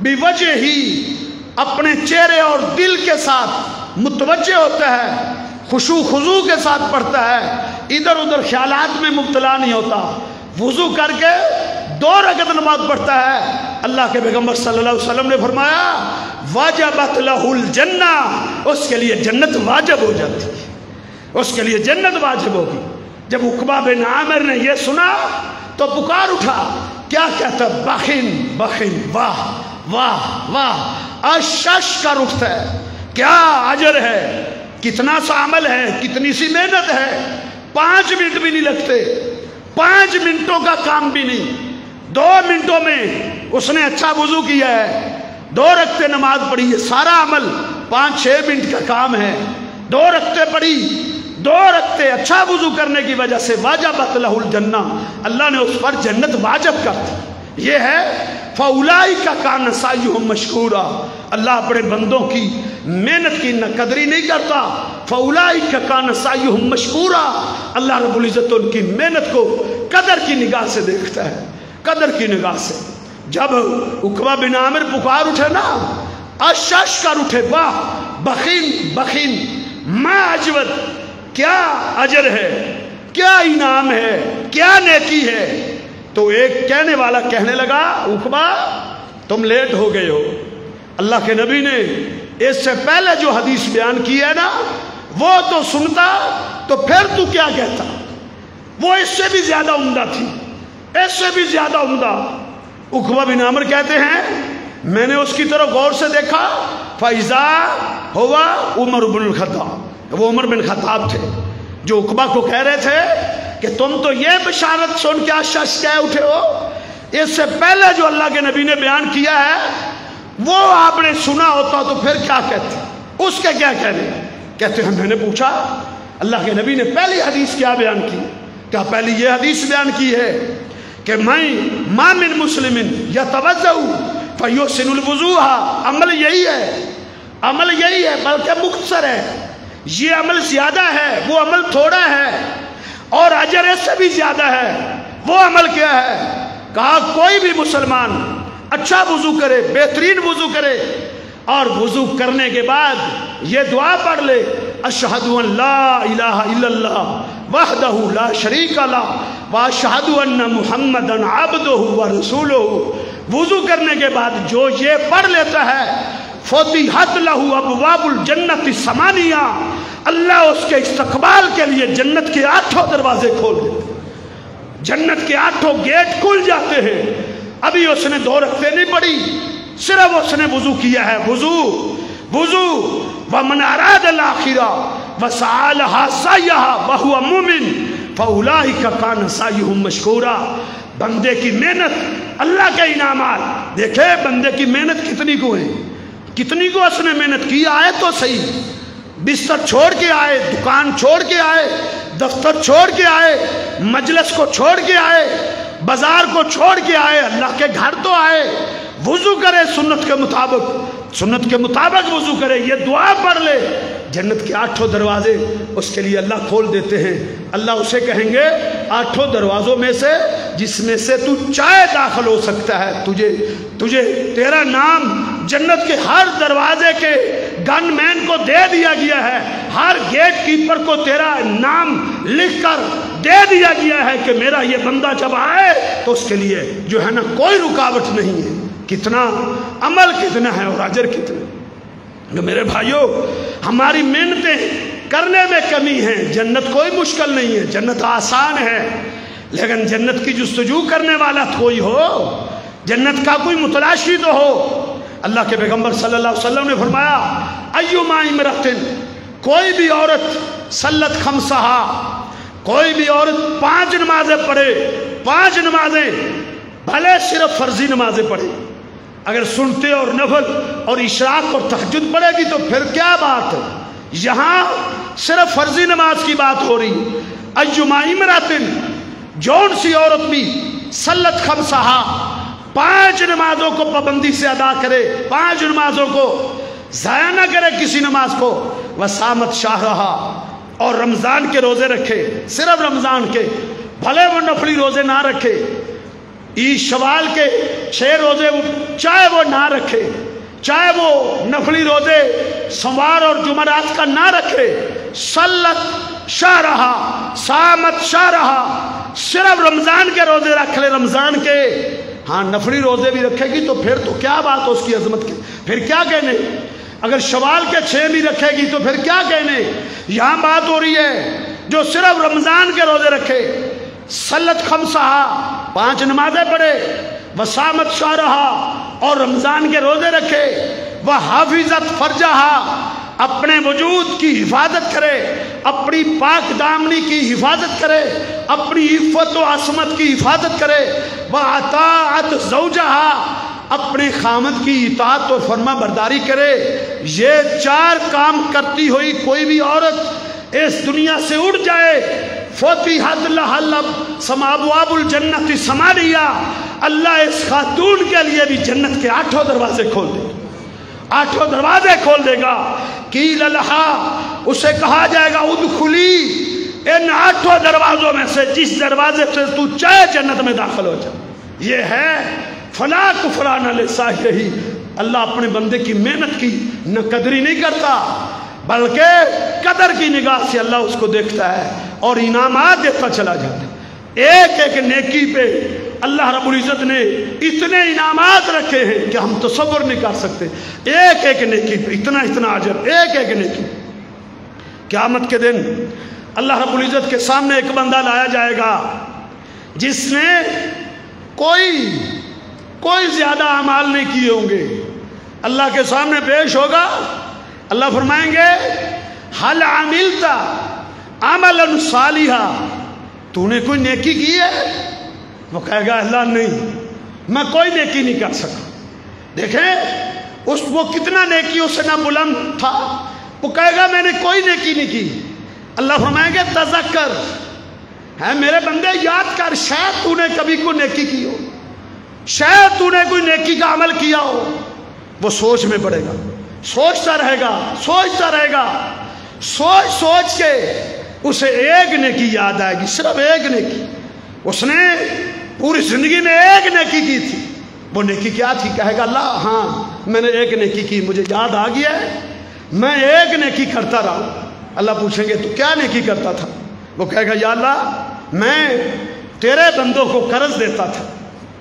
بوجہ ہی، اپنے چہرے اور دل کے ساتھ متوجہ ہوتا ہے، خشوع خضوع کے ساتھ پڑھتا ہے، ادھر ادھر خیالات میں مبتلا نہیں ہوتا، وضو کر کے 2 رکعت نماز پڑھتا ہے۔ اللہ کے پیغمبر صلی اللہ علیہ وسلم نے فرمایا واجبت لہ الجنہ، اس کے لیے جنت واجب ہو جاتی ہے، اس کے لیے جنت واجب ہوگی۔ جب عقبہ بن عامر نے یہ سنا تو پکار اٹھا، کیا کہتا؟ بخن بخن، واہ واہ واہ، اشش کر اٹھتا ہے، کیا اجر ہے، کتنا سا عمل ہے، کتنی سی محنت ہے، 5 منٹ بھی نہیں لگتے، 5 منٹوں کا کام بھی نہیں، 2 منٹوں میں اس نے اچھا وضو کیا ہے، 2 رکعتیں نماز پڑھی ہے، سارا عمل 5-6 منٹ کا کام ہے، 2 رکعتیں پڑھی، 2 رکعتیں اچھا وضو کرنے کی وجہ سے واجبت لہ الجنہ، اللہ نے اس پر جنت واجب کر دی۔ یہ ہے فَأُولَئِكَ كَانَ سَعْيُهُمْ مَشْكُورًا، اللہ اپنے بندوں کی محنت کی نہ قدری نہیں کرتا، فَأُولَئِكَ كَانَ سَعْيُهُمْ مَشْكُورًا، اللہ رب العزت ان کی محنت کو قدر کی نگاہ سے دیکھتا ہے، قدر کی نگاہ سے۔ جب عقبہ بن عامر پکار اٹھے نا، اشش کر اٹھے، واہ بخین بخین، ما اجود، کیا اجر ہے، کیا انعام ہے، کیا نیکی ہے۔ تو ایک کہنے والا کہنے لگا عقبہ تم لیٹ ہو گئے ہو، اللہ کے نبی نے اس سے پہلے جو حدیث بیان کی ہے نا وہ تو سنتا تو پھر تو کیا کہتا، وہ اس سے بھی زیادہ عمدہ تھی، اس سے بھی زیادہ عمدہ۔ عقبہ بن عامر کہتے ہیں میں نے اس کی طرف غور سے دیکھا، فَإِذَا هُوَ عمر بن الخطاب، وہ عمر بن خطاب تھے جو عقبہ کو کہہ رہے تھے کہ تم تو یہ بشارت سن کے اشش کہہ اٹھے ہو، اس سے پہلے جو اللہ کے نبی نے بیان کیا ہے وہ آپ نے سنا ہوتا تو پھر کیا کہتے، اس کے کیا کہنے؟ کہتے ہیں میں نے پوچھا اللہ کے نبی نے پہلی حدیث کیا بیان کی؟ کیا پہلی یہ حدیث بیان کی ہے کہ ما من مسلم یتوضأ فیحسن الوضوء، عمل یہی ہے، عمل یہی ہے، بلکہ مختصر ہے، یہ عمل زیادہ ہے، وہ عمل تھوڑا ہے، اور اجر اس سے بھی زیادہ ہے۔ وہ عمل کیا ہے؟ کہا کوئی بھی مسلمان اچھا وضو کرے، بہترین وضو کرے، اور وضو کرنے کے بعد یہ دعا پڑھ لے، اشہد ان لا الہ الا اللہ وحدہ لا شریک لہ واشہد ان محمدا عبدہ ورسولہ، وضو کرنے کے بعد جو یہ پڑھ لیتا ہے فتحت لہ ابواب الجنت الثمانیہ، اللہ اس کے استقبال کے لیے جنت کے 8 دروازے کھول دیتے، جنت کے 8 گیٹ کھل جاتے ہیں۔ ابھی اس نے 2 رکعتیں نہیں پڑھی، صرف اس نے وضو کیا ہے، وضو ومن اراد الاخرہ وسعى لها سعيها وهو مؤمن فاولئك كان سعيهم مشكورا، بندے کی محنت اللہ کے انعامات، دیکھے بندے کی محنت کتنی کو ہے، کتنی کو اس نے محنت کی، آئے تو صحیح، بستر چھوڑ کے آئے، دکان چھوڑ کے آئے، دفتر چھوڑ کے آئے، مجلس کو چھوڑ کے آئے، بازار کو چھوڑ کے آئے، اللہ کے گھر تو آئے، وضو کرے سنت کے مطابق وضو کرے، یہ دعا پڑھ لے، جنت کے 8 دروازے اس کے لیے اللہ کھول دیتے ہیں۔ اللہ اسے کہیں گے 8 دروازوں میں سے جس میں سے تو چاہے داخل ہو سکتا ہے، تجھے تیرا نام جنت کے ہر دروازے کے گن مین کو دے دیا گیا ہے، ہر گیٹ کیپر کو تیرا نام لکھ کر دے دیا گیا ہے کہ میرا یہ بندہ جب آئے تو اس کے لیے جو ہے نا کوئی رکاوٹ نہیں ہے۔ کتنا عمل کتنا ہے اور اجر کتنا۔ میرے بھائیوں ہماری محنتیں کرنے میں کمی ہے، جنت کوئی مشکل نہیں ہے، جنت آسان ہے، لیکن جنت کی جستجو کرنے والا کوئی ہو، جنت کا کوئی متلاشی تو ہو۔ اللہ کے پیغمبر صلی اللہ علیہ وسلم نے فرمایا ایما امرأۃ، کوئی بھی عورت صلت خمسہا، کوئی بھی عورت 5 نمازیں پڑھے، 5 نمازیں بھلے صرف فرضی نمازیں پڑھیں، اگر سنتے اور نفل اور اشراق اور تہجد پڑھے گی تو پھر کیا بات ہے؟ یہاں صرف فرضی نماز کی بات ہو رہی۔ ایما امراتن، جون سی عورت بھی صلت خمسہا، 5 نمازوں کو پابندی سے ادا کرے، 5 نمازوں کو ضائع نہ کرے کسی نماز کو، وصامت شہرہا، اور رمضان کے روزے رکھے، صرف رمضان کے، بھلے وہ نفلی روزے نہ رکھے، عید شوال کے 6 روزے چاہے وہ نہ رکھے، چاہے وہ نفلی روزے سوار اور جمعرات کا نہ رکھے، صلت شہرہا، صامت شہرہا، صرف رمضان کے روزے رکھ لے، رمضان کے، ہاں نفلی روزے بھی رکھے گی تو پھر تو کیا بات ہے اس کی عظمت کی، پھر کیا کہنے؟ اگر شوال کے 6 بھی رکھے گی تو پھر کیا کہنے؟ یہاں بات ہو رہی ہے جو صرف رمضان کے روزے رکھے، صلت خمسہا، 5 نمازیں پڑھے، وصامت شہرہا، اور رمضان کے روزے رکھے، وحافظت فرجہا، اپنے وجود کی حفاظت کرے، اپنی پاک دامنی کی حفاظت کرے، اپنی عفت و عصمت کی حفاظت کرے، وَأَطَاعَتْ زَوْجَهَا، اپنے خامد کی اطاعت اور فرما برداری کرے۔ یہ 4 کام کرتی ہوئی کوئی بھی عورت اس دنیا سے اڑ جائے، فُتِحَتْ لَهَا ابواب الجنت ثمانیہ، اللہ اس خاتون کے لیے بھی جنت کے 8 دروازے کھول دے گا، 8 دروازے کھول دے گا۔ قیل لہا، اسے کہا جائے گا ادخلی، ان 8 دروازوں میں سے جس دروازے سے تو چاہے جنت میں داخل ہو جائے۔ یہ ہے فلا کفران لسعیہ، اللہ اپنے بندے کی محنت کی نہ قدری نہیں کرتا، بلکہ قدر کی نگاہ سے اللہ اس کو دیکھتا ہے اور انعامات دیتا چلا جاتا ہے۔ ایک ایک نیکی پہ اللہ رب العزت نے اتنے انعامات رکھے ہیں کہ ہم تصور نہیں کر سکتے، ایک ایک نیکی پہ اتنا اتنا اجر، ایک ایک نیکی۔ قیامت کے دن اللہ رب العزت کے سامنے ایک بندہ لایا جائے گا جس نے کوئی زیادہ اعمال نہیں کیے ہوں گے، اللہ کے سامنے پیش ہوگا، اللہ فرمائیں گے حل عملت عملا صالحا، تو نے کوئی نیکی کی ہے؟ وہ کہے گا اللہ نہیں، میں کوئی نیکی نہیں کر سکا۔ دیکھیں وہ کتنا نیکیوں سے نہ بلند تھا، وہ کہے گا میں نے کوئی نیکی نہیں کی۔ اللہ فرمائیں گے تذکر، ہے میرے بندے یاد کر، شاید تو نے کبھی کوئی نیکی کی ہو، شاید تو نے کوئی نیکی کا عمل کیا ہو۔ وہ سوچ میں پڑے گا، سوچتا رہے گا، سوچتا رہے گا، سوچ کے اسے ایک نیکی یاد آئے گی، صرف ایک نیکی۔ اس نے پوری زندگی میں ایک نیکی کی تھی، وہ نیکی کیا تھی؟ کہے گا اللہ ہاں میں نے ایک نیکی کی، مجھے یاد آ گیا ہے، میں ایک نیکی کرتا رہا۔ اللہ پوچھیں گے تو کیا نیکی کرتا تھا؟ وہ کہے گا یا اللہ میں تیرے بندوں کو قرض دیتا تھا،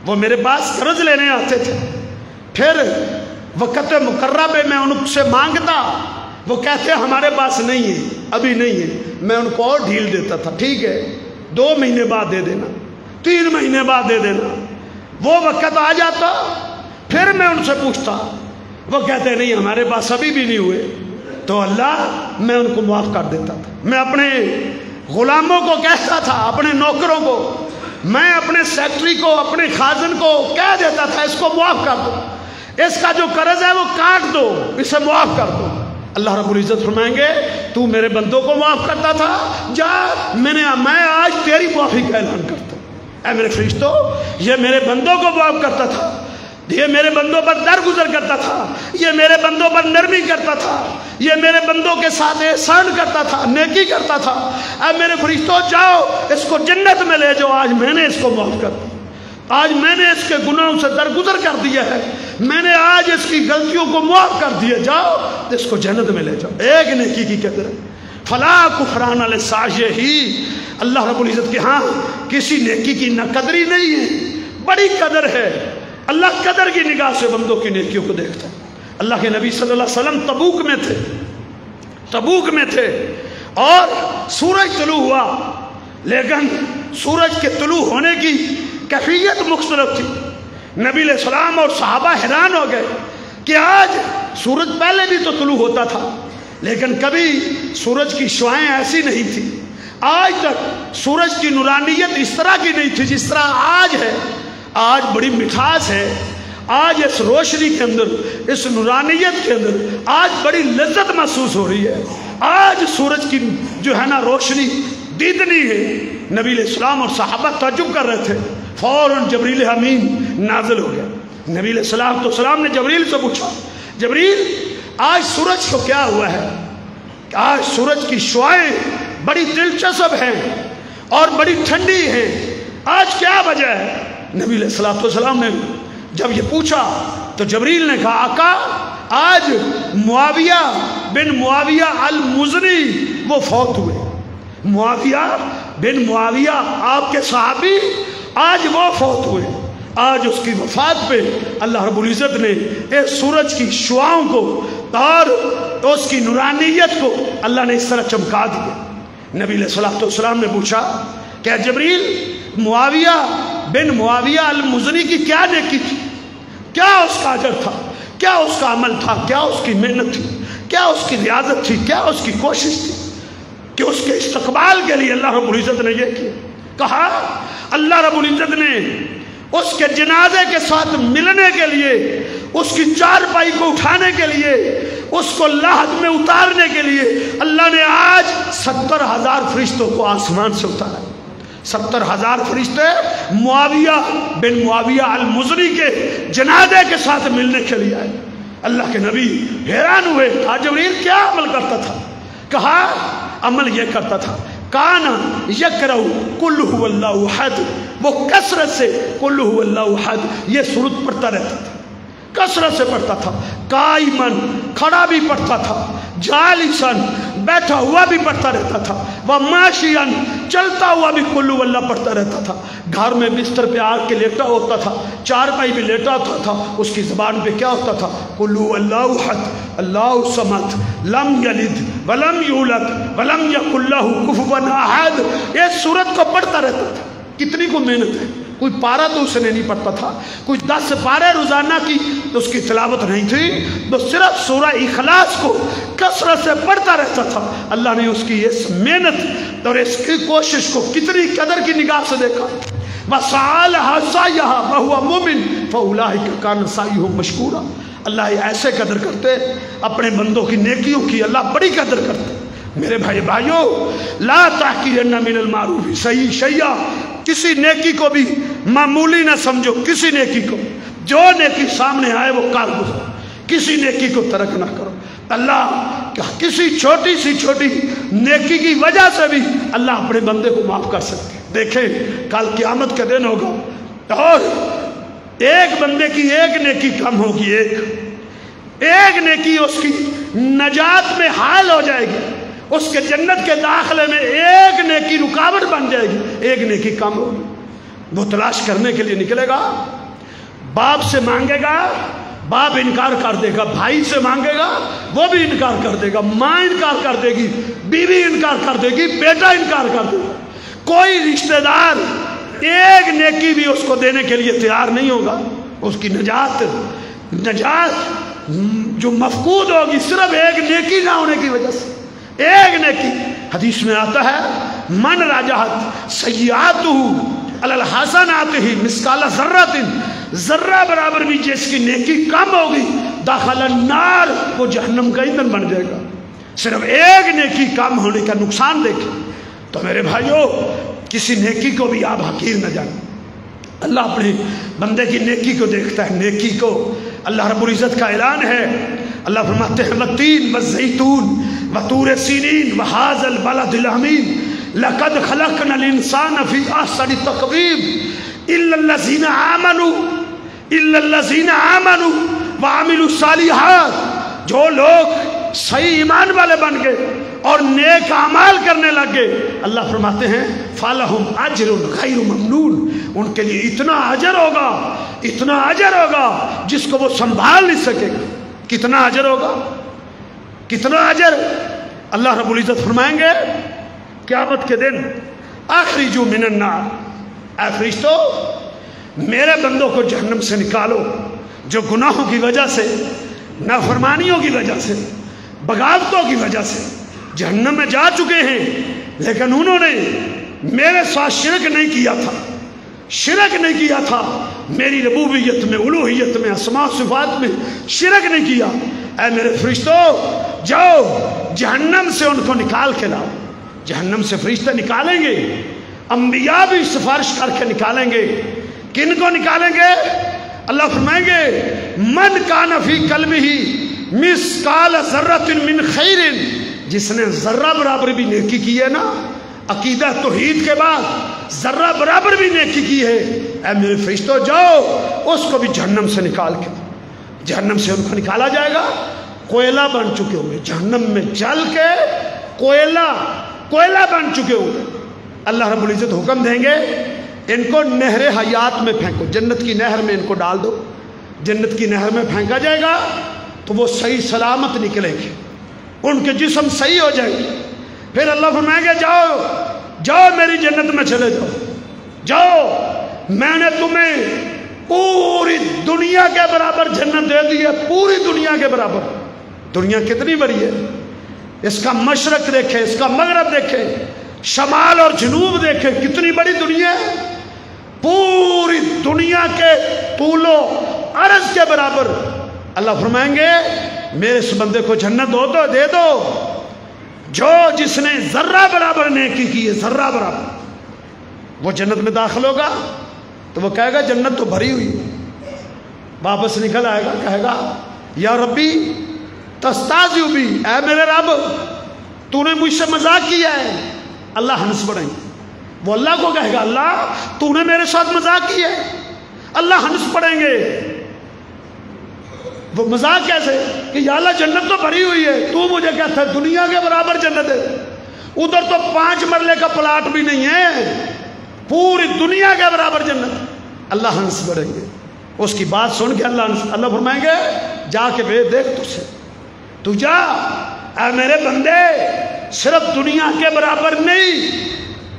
وہ میرے پاس قرض لینے آتے تھے، پھر وقت مقررہ پہ میں ان سے مانگتا، وہ کہتے ہمارے پاس نہیں ہے، ابھی نہیں ہے، میں ان کو اور ڈھیل دیتا تھا، ٹھیک ہے 2 مہینے بعد دے دینا، 3 مہینے بعد دے دینا۔ وہ وقت آ جاتا، پھر میں ان سے پوچھتا، وہ کہتے نہیں ہمارے پاس ابھی بھی نہیں ہوئے، تو اللہ میں ان کو معاف کر دیتا تھا۔ میں اپنے غلاموں کو کہتا تھا، اپنے نوکروں کو، میں اپنے سیکٹری کو، اپنے خازن کو کہہ دیتا تھا اس کو معاف کر دو، اس کا جو قرض ہے وہ کاٹ دو، اسے معاف کر دو۔ اللہ رب العزت فرمائیں گے تو میرے بندوں کو معاف کرتا تھا، جا میں آج تیری معافی کا اعلان کرتا ہوں۔ اے میرے فرشتوں، یہ میرے بندوں کو معاف کرتا تھا، یہ میرے بندوں پر درگزر کرتا تھا، یہ میرے بندوں پر نرمی کرتا تھا، یہ میرے بندوں کے ساتھ احسان کرتا تھا، نیکی کرتا تھا۔ اے میرے فرشتوں جاؤ اس کو جنت میں لے جاؤ، آج میں نے اس کو معاف کر دیا، آج میں نے اس کے گناہوں سے درگزر کر دیا ہے، میں نے آج اس کی غلطیوں کو معاف کر دیا، جاؤ اس کو جنت میں لے جاؤ۔ ایک نیکی کی قدر فلا کفران لسعیہ، اللہ رب العزت کے ہاں کسی نیکی کی نہ قدری نہیں ہے، بڑی قدر ہے۔ اللہ قدر کی نگاہ سے بندوں کی نیکیوں کو دیکھتا ہے۔ اللہ کے نبی صلی اللہ علیہ وسلم تبوک میں تھے اور سورج طلوع ہوا، لیکن سورج کے طلوع ہونے کی کیفیت مختلف تھی۔ نبی علیہ السلام اور صحابہ حیران ہو گئے کہ آج سورج پہلے بھی تو طلوع ہوتا تھا، لیکن کبھی سورج کی شعاعیں ایسی نہیں تھی، آج تک سورج کی نورانیت اس طرح کی نہیں تھی جس طرح آج ہے۔ آج بڑی مٹھاس ہے، آج اس روشنی کے اندر، اس نورانیت کے اندر آج بڑی لذت محسوس ہو رہی ہے۔ آج سورج کی جو ہے نا روشنی دیدنی ہے۔ نبی علیہ السلام اور صحابہ تعجب کر رہے تھے، فوراً جبریل امین نازل ہو گیا۔ نبی علیہ السلام نے جبریل سے پوچھا، جبریل آج سورج کو کیا ہوا ہے؟ آج سورج کی شعاعیں بڑی دلچسپ ہیں اور بڑی ٹھنڈی ہیں، آج کیا وجہ ہے؟ نبی علیہ السلام نے جب یہ پوچھا تو جبریل نے کہا، آقا آج معاویہ بن معاویہ المزنی وہ فوت ہوئے۔ معاویہ بن معاویہ آپ کے صحابی آج وہ فوت ہوئے۔ آج اس کی وفات پہ اللہ رب العزت نے اس سورج کی شعاؤں کو اور اس کی نورانیت کو اللہ نے اس طرح چمکا دیا۔ نبی علیہ السلام نے پوچھا کہ جبریل معاویہ بن معاویہ المزنی کی کیا نیکی تھی؟ کیا اس کا اجر تھا؟ کیا اس کا عمل تھا؟ کیا اس کی محنت تھی؟ کیا اس کی ریاضت تھی؟ کیا اس کی کوشش تھی کہ اس کے استقبال کے لیے اللہ رب العزت نے یہ کیا؟ کہا اللہ رب العزت نے اس کے جنازے کے ساتھ ملنے کے لیے، اس کی چارپائی کو اٹھانے کے لیے، اس کو لحد میں اتارنے کے لیے اللہ نے آج 70,000 فرشتوں کو آسمان سے اتارا۔ 70,000 فرشتے معاویہ بن معاویہ المزنی کے جنازے کے ساتھ ملنے کے لیے آئے۔ اللہ کے نبی حیران ہوئے، کہا جبریل کیا عمل کرتا تھا؟ کہا عمل یہ کرتا تھا، کانا یقرأ قل هو اللہ احد، وہ کثرت سے قل هو اللہ احد یہ سورت پڑھتا رہتا تھا، کثرت سے پڑھتا تھا، قائمن کھڑا بھی پڑھتا تھا، جالسن بیٹھا ہوا بھی پڑھتا رہتا تھا، وماشین چلتا ہوا بھی قل هو اللہ پڑھتا رہتا تھا۔ گھر میں بستر پہ آگ کے لیٹا ہوتا تھا، چارپائی بھی لیٹا ہوتا تھا، اس کی زبان پہ کیا ہوتا تھا؟ قل هو اللہ احد اللہ الصمد لم یلد ولم یولد ولم یکن لہ کفوا احد، یہ سورت کو پڑھتا رہتا تھا۔ کتنی کو محنت ہے، کوئی پارہ تو اس نے نہیں پڑھتا تھا، کوئی 10 پارے روزانہ کی تو اس کی تلاوت نہیں تھی، تو صرف سورہ اخلاص کو کثرت سے پڑھتا رہتا تھا۔ اللہ نے اس کی اس محنت اور اس کی کوشش کو کتنی قدر کی نگاہ سے دیکھا۔ وَسَعَالَهَا سَعْيَهَا وَهُوَ مُؤْمِنٌ فَأُولَٰئِكَ كَانَ سَعْيُهُمْ مَشْكُورًا۔ اللہ ایسے قدر کرتے اپنے بندوں کی نیکیوں کی، اللہ بڑی قدر کرتے۔ میرے بھائیوں، لا تحقیرن من المعروف صحیح شیئا، کسی نیکی کو بھی معمولی نہ سمجھو، کسی نیکی کو جو نیکی سامنے آئے وہ کار گزرو، کسی نیکی کو ترک نہ کرو۔ اللہ کسی چھوٹی سی چھوٹی نیکی کی وجہ سے بھی اللہ اپنے بندے کو معاف کر سکتے۔ دیکھیں کل قیامت کا دن ہوگا اور ایک بندے کی ایک نیکی کم ہوگی، ایک نیکی اس کی نجات میں حائل ہو جائے گی، اس کے جنت کے داخلے میں ایک نیکی رکاوٹ بن جائے گی، ایک نیکی کم ہوگی۔ وہ تلاش کرنے کے لیے نکلے گا، باپ سے مانگے گا، باپ انکار کر دے گا، بھائی سے مانگے گا وہ بھی انکار کر دے گا، ماں انکار کر دے گی، بیوی انکار کر دے گی، بیٹا انکار کر دے گا، کوئی رشتہ دار ایک نیکی بھی اس کو دینے کے لیے تیار نہیں ہوگا۔ اس کی نجات جو مفقود ہوگی صرف ایک نیکی نہ ہونے کی وجہ سے، ایک نیکی۔ حدیث میں آتا ہے من رجحت سیئاتہ علی الحسنات مثقال ذرۃ، ذرہ برابر بھی جس کی نیکی کم ہوگی داخل النار، وہ جہنم کا ایندھن بن جائے گا۔ صرف ایک نیکی کم ہونے کا نقصان دیکھیں۔ تو میرے بھائیوں، کسی نیکی کو بھی آپ حقیر نہ جانیں۔ اللہ اپنے بندے کی نیکی کو دیکھتا ہے، نیکی کو۔ اللہ رب العزت کا اعلان ہے، اللہ فرماتے ہیں والتین والزیتون وطور سینین وہذا البلد الامین لقد خلقنا الانسان فی احسن تقویم الا الذین آمنوا وعملوا الصالحات۔ جو لوگ صحیح ایمان والے بن گئے اور نیک اعمال کرنے لگے، اللہ فرماتے ہیں فَلَهُمْ أَجْرٌ غَيْرُ مَمْنُونَ، ان کے لیے اتنا اجر ہوگا، اتنا اجر ہوگا جس کو وہ سنبھال نہیں سکے گا۔ کتنا اجر ہوگا، کتنا اجر؟ اللہ رب العزت فرمائیں گے قیامت کے دن اخرجوا من النار، اے فرشتو میرے بندوں کو جہنم سے نکالو، جو گناہوں کی وجہ سے، نافرمانیوں کی وجہ سے، بغاوتوں کی وجہ سے جہنم میں جا چکے ہیں، لیکن انہوں نے میرے ساتھ شرک نہیں کیا تھا، شرک نہیں کیا تھا، میری ربوبیت میں، الوہیت میں، اسماء و صفات میں شرک نہیں کیا، اے میرے فرشتوں جاؤ جہنم سے ان کو نکال کے لاؤ۔ جہنم سے فرشتے نکالیں گے، انبیاء بھی سفارش کر کے نکالیں گے۔ کن کو نکالیں گے؟ اللہ فرمائیں گے من کان فی قلبہ مثقال ذرۃ من خیر، جس نے ذرہ برابر بھی نیکی کی ہے نا، عقیدہ توحید کے بعد ذرہ برابر بھی نیکی کی ہے، اے میرے فرشتوں جاؤ اس کو بھی جہنم سے نکال کے، جہنم سے ان کو نکالا جائے گا، کوئلہ بن چکے ہوں گے، جہنم میں جل کے کوئلہ بن چکے ہوں گے۔ اللہ رب العزت حکم دیں گے ان کو نہر حیات میں پھینکو، جنت کی نہر میں ان کو ڈال دو، جنت کی نہر میں پھینکا جائے گا تو وہ صحیح سلامت نکلیں گے، ان کے جسم صحیح ہو جائیں گے۔ پھر اللہ فرمائیں گے جاؤ جاؤ میری جنت میں چلے جاؤ، جاؤ میں نے تمہیں پوری دنیا کے برابر جنت دے دی ہے، پوری دنیا کے برابر۔ دنیا کتنی بڑی ہے، اس کا مشرق دیکھیں، اس کا مغرب دیکھیں، شمال اور جنوب دیکھیں، کتنی بڑی دنیا ہے، پوری دنیا کے طول و عرض کے برابر۔ اللہ فرمائیں گے میرے اس بندے کو جنت دے دو جو جس نے ذرہ برابر نیکی کی ہے، ذرہ برابر، وہ جنت میں داخل ہوگا تو وہ کہے گا جنت تو بھری ہوئی، واپس نکل آئے گا، کہے گا یا ربی تستہزئ بی، اے میرے رب تو نے مجھ سے مذاق کیا ہے۔ اللہ ہنس پڑیں گے، وہ اللہ کو کہے گا اللہ تو نے میرے ساتھ مذاق کیا ہے، اللہ ہنس پڑیں گے۔ وہ مذاق کیسے کہ یا اللہ جنت تو بھری ہوئی ہے، تو مجھے کہتا ہے دنیا کے برابر جنت ہے، ادھر تو 5 مرلے کا پلاٹ بھی نہیں ہے، پوری دنیا کے برابر جنت۔ اللہ ہنس پڑیں گے، اس کی بات سن کے اللہ فرمائیں گے جا کے دیکھ تجھے، تو جا اے میرے بندے، صرف دنیا کے برابر نہیں،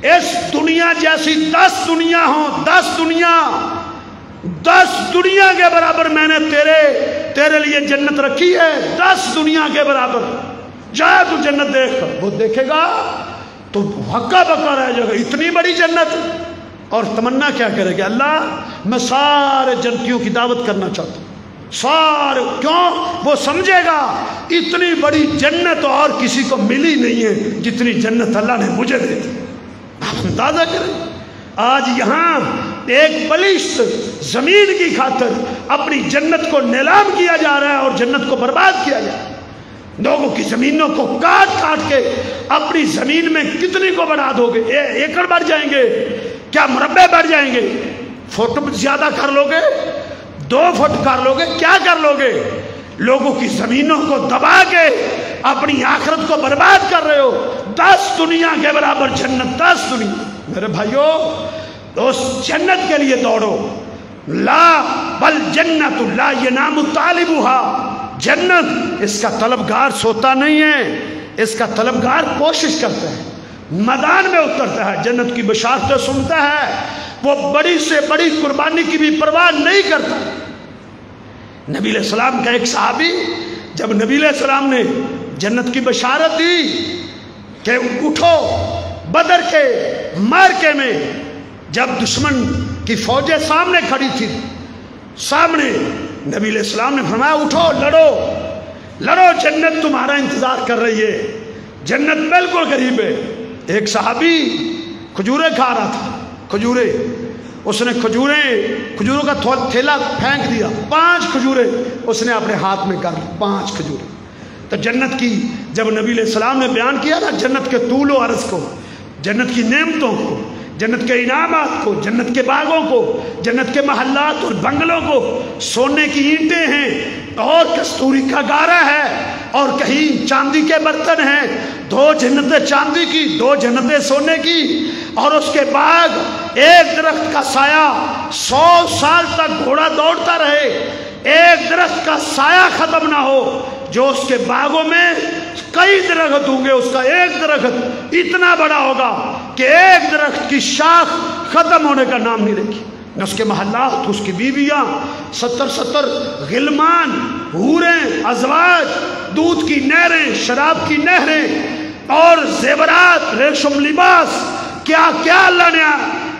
اس دنیا جیسی 10 دنیا ہوں، 10 دنیا کے برابر میں نے تیرے لیے جنت رکھی ہے، 10 دنیا کے برابر، جا تو جنت دیکھ۔ وہ دیکھے گا تو ہکا بکا رہ جائے گا، اتنی بڑی جنت، اور تمنا کیا کرے گا اللہ میں سارے جنتیوں کی دعوت کرنا چاہتا ہوں، سارے، کیوں؟ وہ سمجھے گا اتنی بڑی جنت اور کسی کو ملی نہیں ہے جتنی جنت اللہ نے مجھے دے دی۔ آپ اندازہ کریں آج یہاں ایک بلشت زمین کی خاطر اپنی جنت کو نیلام کیا جا رہا ہے اور جنت کو برباد کیا جا رہا ہے، لوگوں کی زمینوں کو کاٹ کے اپنی زمین میں کتنی کو بڑھا دو گے، ایکڑ بڑھ جائیں گے، کیا مربع بڑھ جائیں گے، فٹ زیادہ کر لو گے، 2 فٹ کر لو گے، کیا کر لو گے؟ لوگوں کی زمینوں کو دبا کے اپنی آخرت کو برباد کر رہے ہو۔ 10 دنیا کے برابر جنت، 10 دنیا۔ میرے بھائیو اس جنت کے لیے دوڑو، لا بل جنت لا ینام طالبها، جنت اس کا طلبگار سوتا نہیں ہے، اس کا طلبگار کوشش کرتا ہے، میدان میں اترتا ہے، جنت کی بشارتیں سنتا ہے، وہ بڑی سے بڑی قربانی کی بھی پرواہ نہیں کرتا۔ نبی علیہ السلام کا ایک صحابی، جب نبی علیہ السلام نے جنت کی بشارت دی کہ اٹھو، بدر کے معرکے میں جب دشمن کی فوجیں سامنے کھڑی تھی، سامنے نبی علیہ السلام نے فرمایا اٹھو، لڑو، جنت تمہارا انتظار کر رہی ہے، جنت بالکل قریب ہے۔ ایک صحابی کھجوریں کھا رہا تھا، کھجوریں، اس نے کھجوروں کا تھیلا پھینک دیا، 5 کھجوریں اس نے اپنے ہاتھ میں کر لی، 5 کھجوریں۔ تو جنت کی جب نبی علیہ السلام نے بیان کیا نا جنت کے طول و عرض کو، جنت کی نعمتوں کو، جنت کے انعامات کو، جنت کے باغوں کو، جنت کے محلات اور بنگلوں کو، سونے کی اینٹیں ہیں اور کستوری کا گارا ہے اور کہیں چاندی کے برتن ہیں، 2 جنتیں چاندی کی، 2 جنتیں سونے کی، اور اس کے بعد ایک درخت کا سایہ 100 سال تک گھوڑا دوڑتا رہے، ایک درخت کا سایہ ختم نہ ہو، جو اس کے باغوں میں کئی درخت ہوں گے، اس کا ایک درخت اتنا بڑا ہوگا کہ ایک درخت کی شاخ ختم ہونے کا نام نہیں لے گی، نہ اس کے محلات، اس کی بیویاں، 70 غلمان، حوریں، ازواج، دودھ کی نہریں، شراب کی نہریں اور زیورات، ریشم لباس، کیا کیا اللہ نے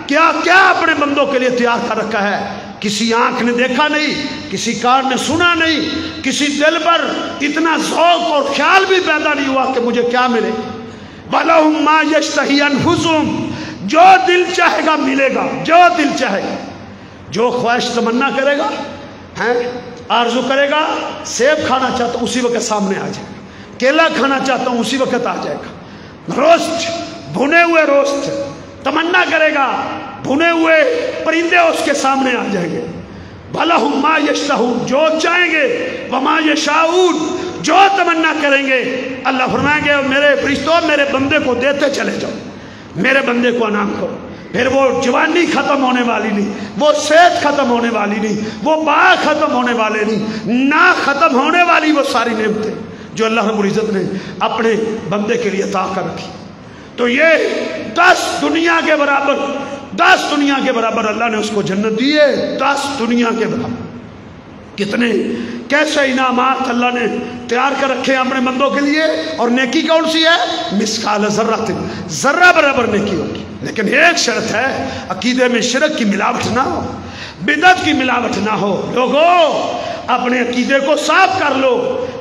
کیا کیا اپنے بندوں کے لیے تیار کر رکھا ہے، کسی آنکھ نے دیکھا نہیں، کسی کان نے سنا نہیں، کسی دل پر اتنا ذوق اور خیال بھی پیدا نہیں ہوا کہ مجھے کیا ملے۔ وَلَهُمْ مَا يَشْتَهِي أَنفُسُهُمْ، جو دل چاہے گا ملے گا، جو دل چاہے گا، جو خواہش تمنا کرے گا، آرزو کرے گا، سیب کھانا چاہتا ہوں اسی وقت سامنے آ جائے گا، کیلا کھانا چاہتا ہوں اسی وقت آ جائے گا، روسٹ، بھنے ہوئے روسٹ تمنا کرے گا، بھنے ہوئے پرندے اس کے سامنے آ جائیں گے۔ وَلَهُمْ مَا يَشْتَهُونَ، جو چاہیں گے، وَمَا يَشَاءُونَ، جو تمنا کریں گے۔ اللہ فرمائیں گے میرے فرشتوں میرے بندے کو دیتے چلے جاؤ، میرے بندے کو انعام کرو۔ پھر وہ جوانی ختم ہونے والی نہیں، وہ صحت ختم ہونے والی نہیں، وہ باغ ختم ہونے والے نہیں، نہ ختم ہونے والی وہ ساری نعمتیں جو اللہ رب العزت نے اپنے بندے کے لیے عطا کر رکھی۔ تو یہ 10 دنیا کے برابر، 10 دنیا کے برابر اللہ نے اس کو جنت دی ہے، 10 دنیا کے برابر۔ کتنے کیسے انعامات اللہ نے تیار کر رکھے ہیں اپنے بندوں کے لیے۔ اور نیکی کون سی ہے؟ مثقال ذرۃ، ذرہ برابر نیکی ہوگی، لیکن ایک شرط ہے، عقیدے میں شرک کی ملاوٹ نہ ہو، بدعت کی ملاوٹ نہ ہو۔ لوگوں اپنے عقیدے کو صاف کر لو۔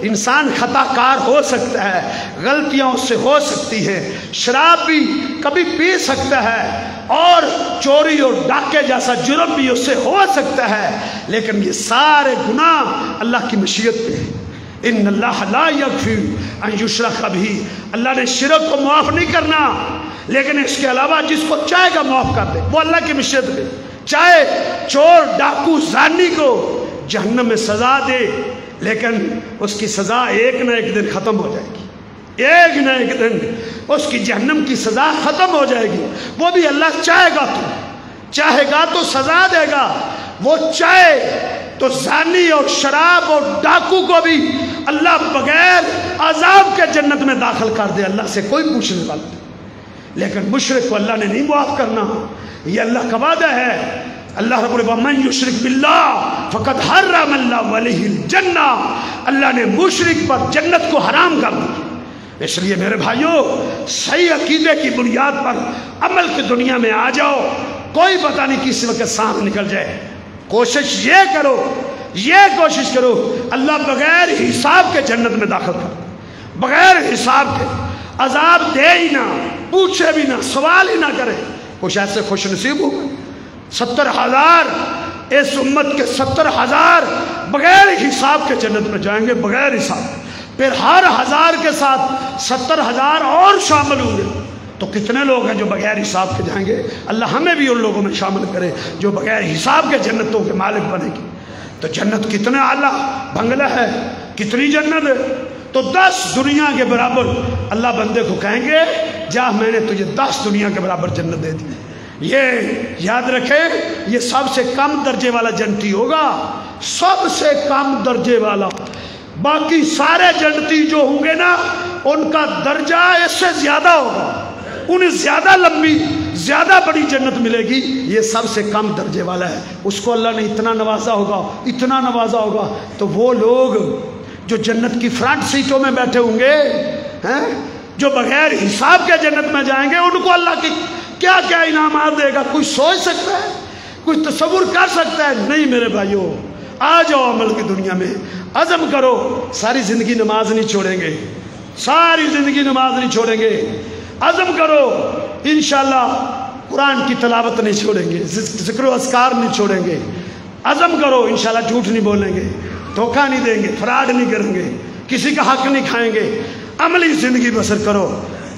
انسان خطا کار ہو سکتا ہے، غلطیاں اس سے ہو سکتی ہیں، شراب بھی کبھی پی سکتا ہے، اور چوری اور ڈاکے جیسا جرم بھی اس سے ہو سکتا ہے، لیکن یہ سارے گناہ اللہ کی مشیت پہ ہیں۔ ان اللہ لا یغفر ان یشرک بہ، اللہ نے شرک کو معاف نہیں کرنا، لیکن اس کے علاوہ جس کو چاہے گا معاف کر دے، وہ اللہ کی مشیت پہ۔ چاہے چور ڈاکو زانی کو جہنم میں سزا دے، لیکن اس کی سزا ایک نہ ایک دن ختم ہو جائے گی، ایک نہ ایک دن اس کی جہنم کی سزا ختم ہو جائے گی۔ وہ بھی اللہ چاہے گا تو سزا دے گا، وہ چاہے تو زانی اور شراب اور ڈاکو کو بھی اللہ بغیر عذاب کے جنت میں داخل کر دے، اللہ سے کوئی پوچھنے والا نہیں۔ لیکن مشرک کو اللہ نے نہیں معاف کرنا، یہ اللہ کا وعدہ ہے۔ اللہ رب من یشرک باللہ فقد حرم اللہ علیہ الجنہ، اللہ نے مشرک پر جنت کو حرام کر دیا۔ اس لیے میرے بھائیوں صحیح عقیدے کی بنیاد پر عمل کی دنیا میں آ جاؤ، کوئی پتہ نہیں کس وقت سانپ نکل جائے۔ کوشش یہ کرو، یہ کوشش کرو اللہ بغیر حساب کے جنت میں داخل کر، بغیر حساب کے، عذاب دے ہی نہ، پوچھے بھی نہ، سوال ہی نہ کرے۔ کچھ ایسے خوش نصیب ہو گئے 70,000، اس امت کے 70,000 بغیر حساب کے جنت میں جائیں گے، بغیر حساب۔ پھر ہر 1000 کے ساتھ 70,000 اور شامل ہوں گے، تو کتنے لوگ ہیں جو بغیر حساب کے جائیں گے؟ اللہ ہمیں بھی ان لوگوں میں شامل کرے جو بغیر حساب کے جنتوں کے مالک بنے گی۔ تو جنت کتنے اعلیٰ بنگلہ ہے، کتنی جنت ہے۔ تو 10 دنیا کے برابر اللہ بندے کو کہیں گے جا میں نے تجھے 10 دنیا کے برابر جنت دے دی۔ یہ یاد رکھیں، یہ سب سے کم درجے والا جنتی ہوگا، سب سے کم درجے والا۔ باقی سارے جنتی جو ہوں گے نا ان کا درجہ اس سے زیادہ ہوگا، انہیں زیادہ لمبی زیادہ بڑی جنت ملے گی، یہ سب سے کم درجے والا ہے۔ اس کو اللہ نے اتنا نوازا ہوگا، اتنا نوازا ہوگا، تو وہ لوگ جو جنت کی فرنٹ سیٹوں میں بیٹھے ہوں گے، جو بغیر حساب کے جنت میں جائیں گے، ان کو اللہ کی کیا کیا انعامات دے گا، کوئی سوچ سکتا ہے، کوئی تصور کر سکتا ہے؟ نہیں میرے بھائیوں، آ جاؤ عمل کی دنیا میں، عزم کرو، ساری زندگی نماز نہیں چھوڑیں گے، ساری زندگی نماز نہیں چھوڑیں گے، عزم کرو انشاءاللہ قرآن کی تلاوت نہیں چھوڑیں گے، ذکر و اذکار نہیں چھوڑیں گے، عزم کرو انشاءاللہ جھوٹ نہیں بولیں گے، دھوکہ نہیں دیں گے، فراڈ نہیں کریں گے، کسی کا حق نہیں کھائیں گے، عملی زندگی بسر کرو۔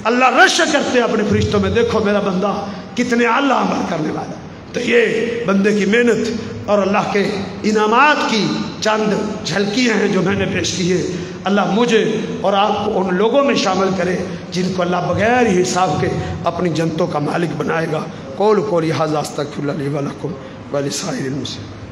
اللہ رش کرتے اپنے فرشتوں میں، دیکھو میرا بندہ کتنے اعلیٰ عمل کرنے والا۔ تو یہ بندے کی محنت اور اللہ کے انعامات کی چند جھلکیاں ہیں جو میں نے پیش کی ہے۔ اللہ مجھے اور آپ کو ان لوگوں میں شامل کرے جن کو اللہ بغیر ہی حساب کے اپنی جنتوں کا مالک بنائے گا۔ قول قولی ھذا استغفر اللہ لی ولکم ولسائر المسلمین۔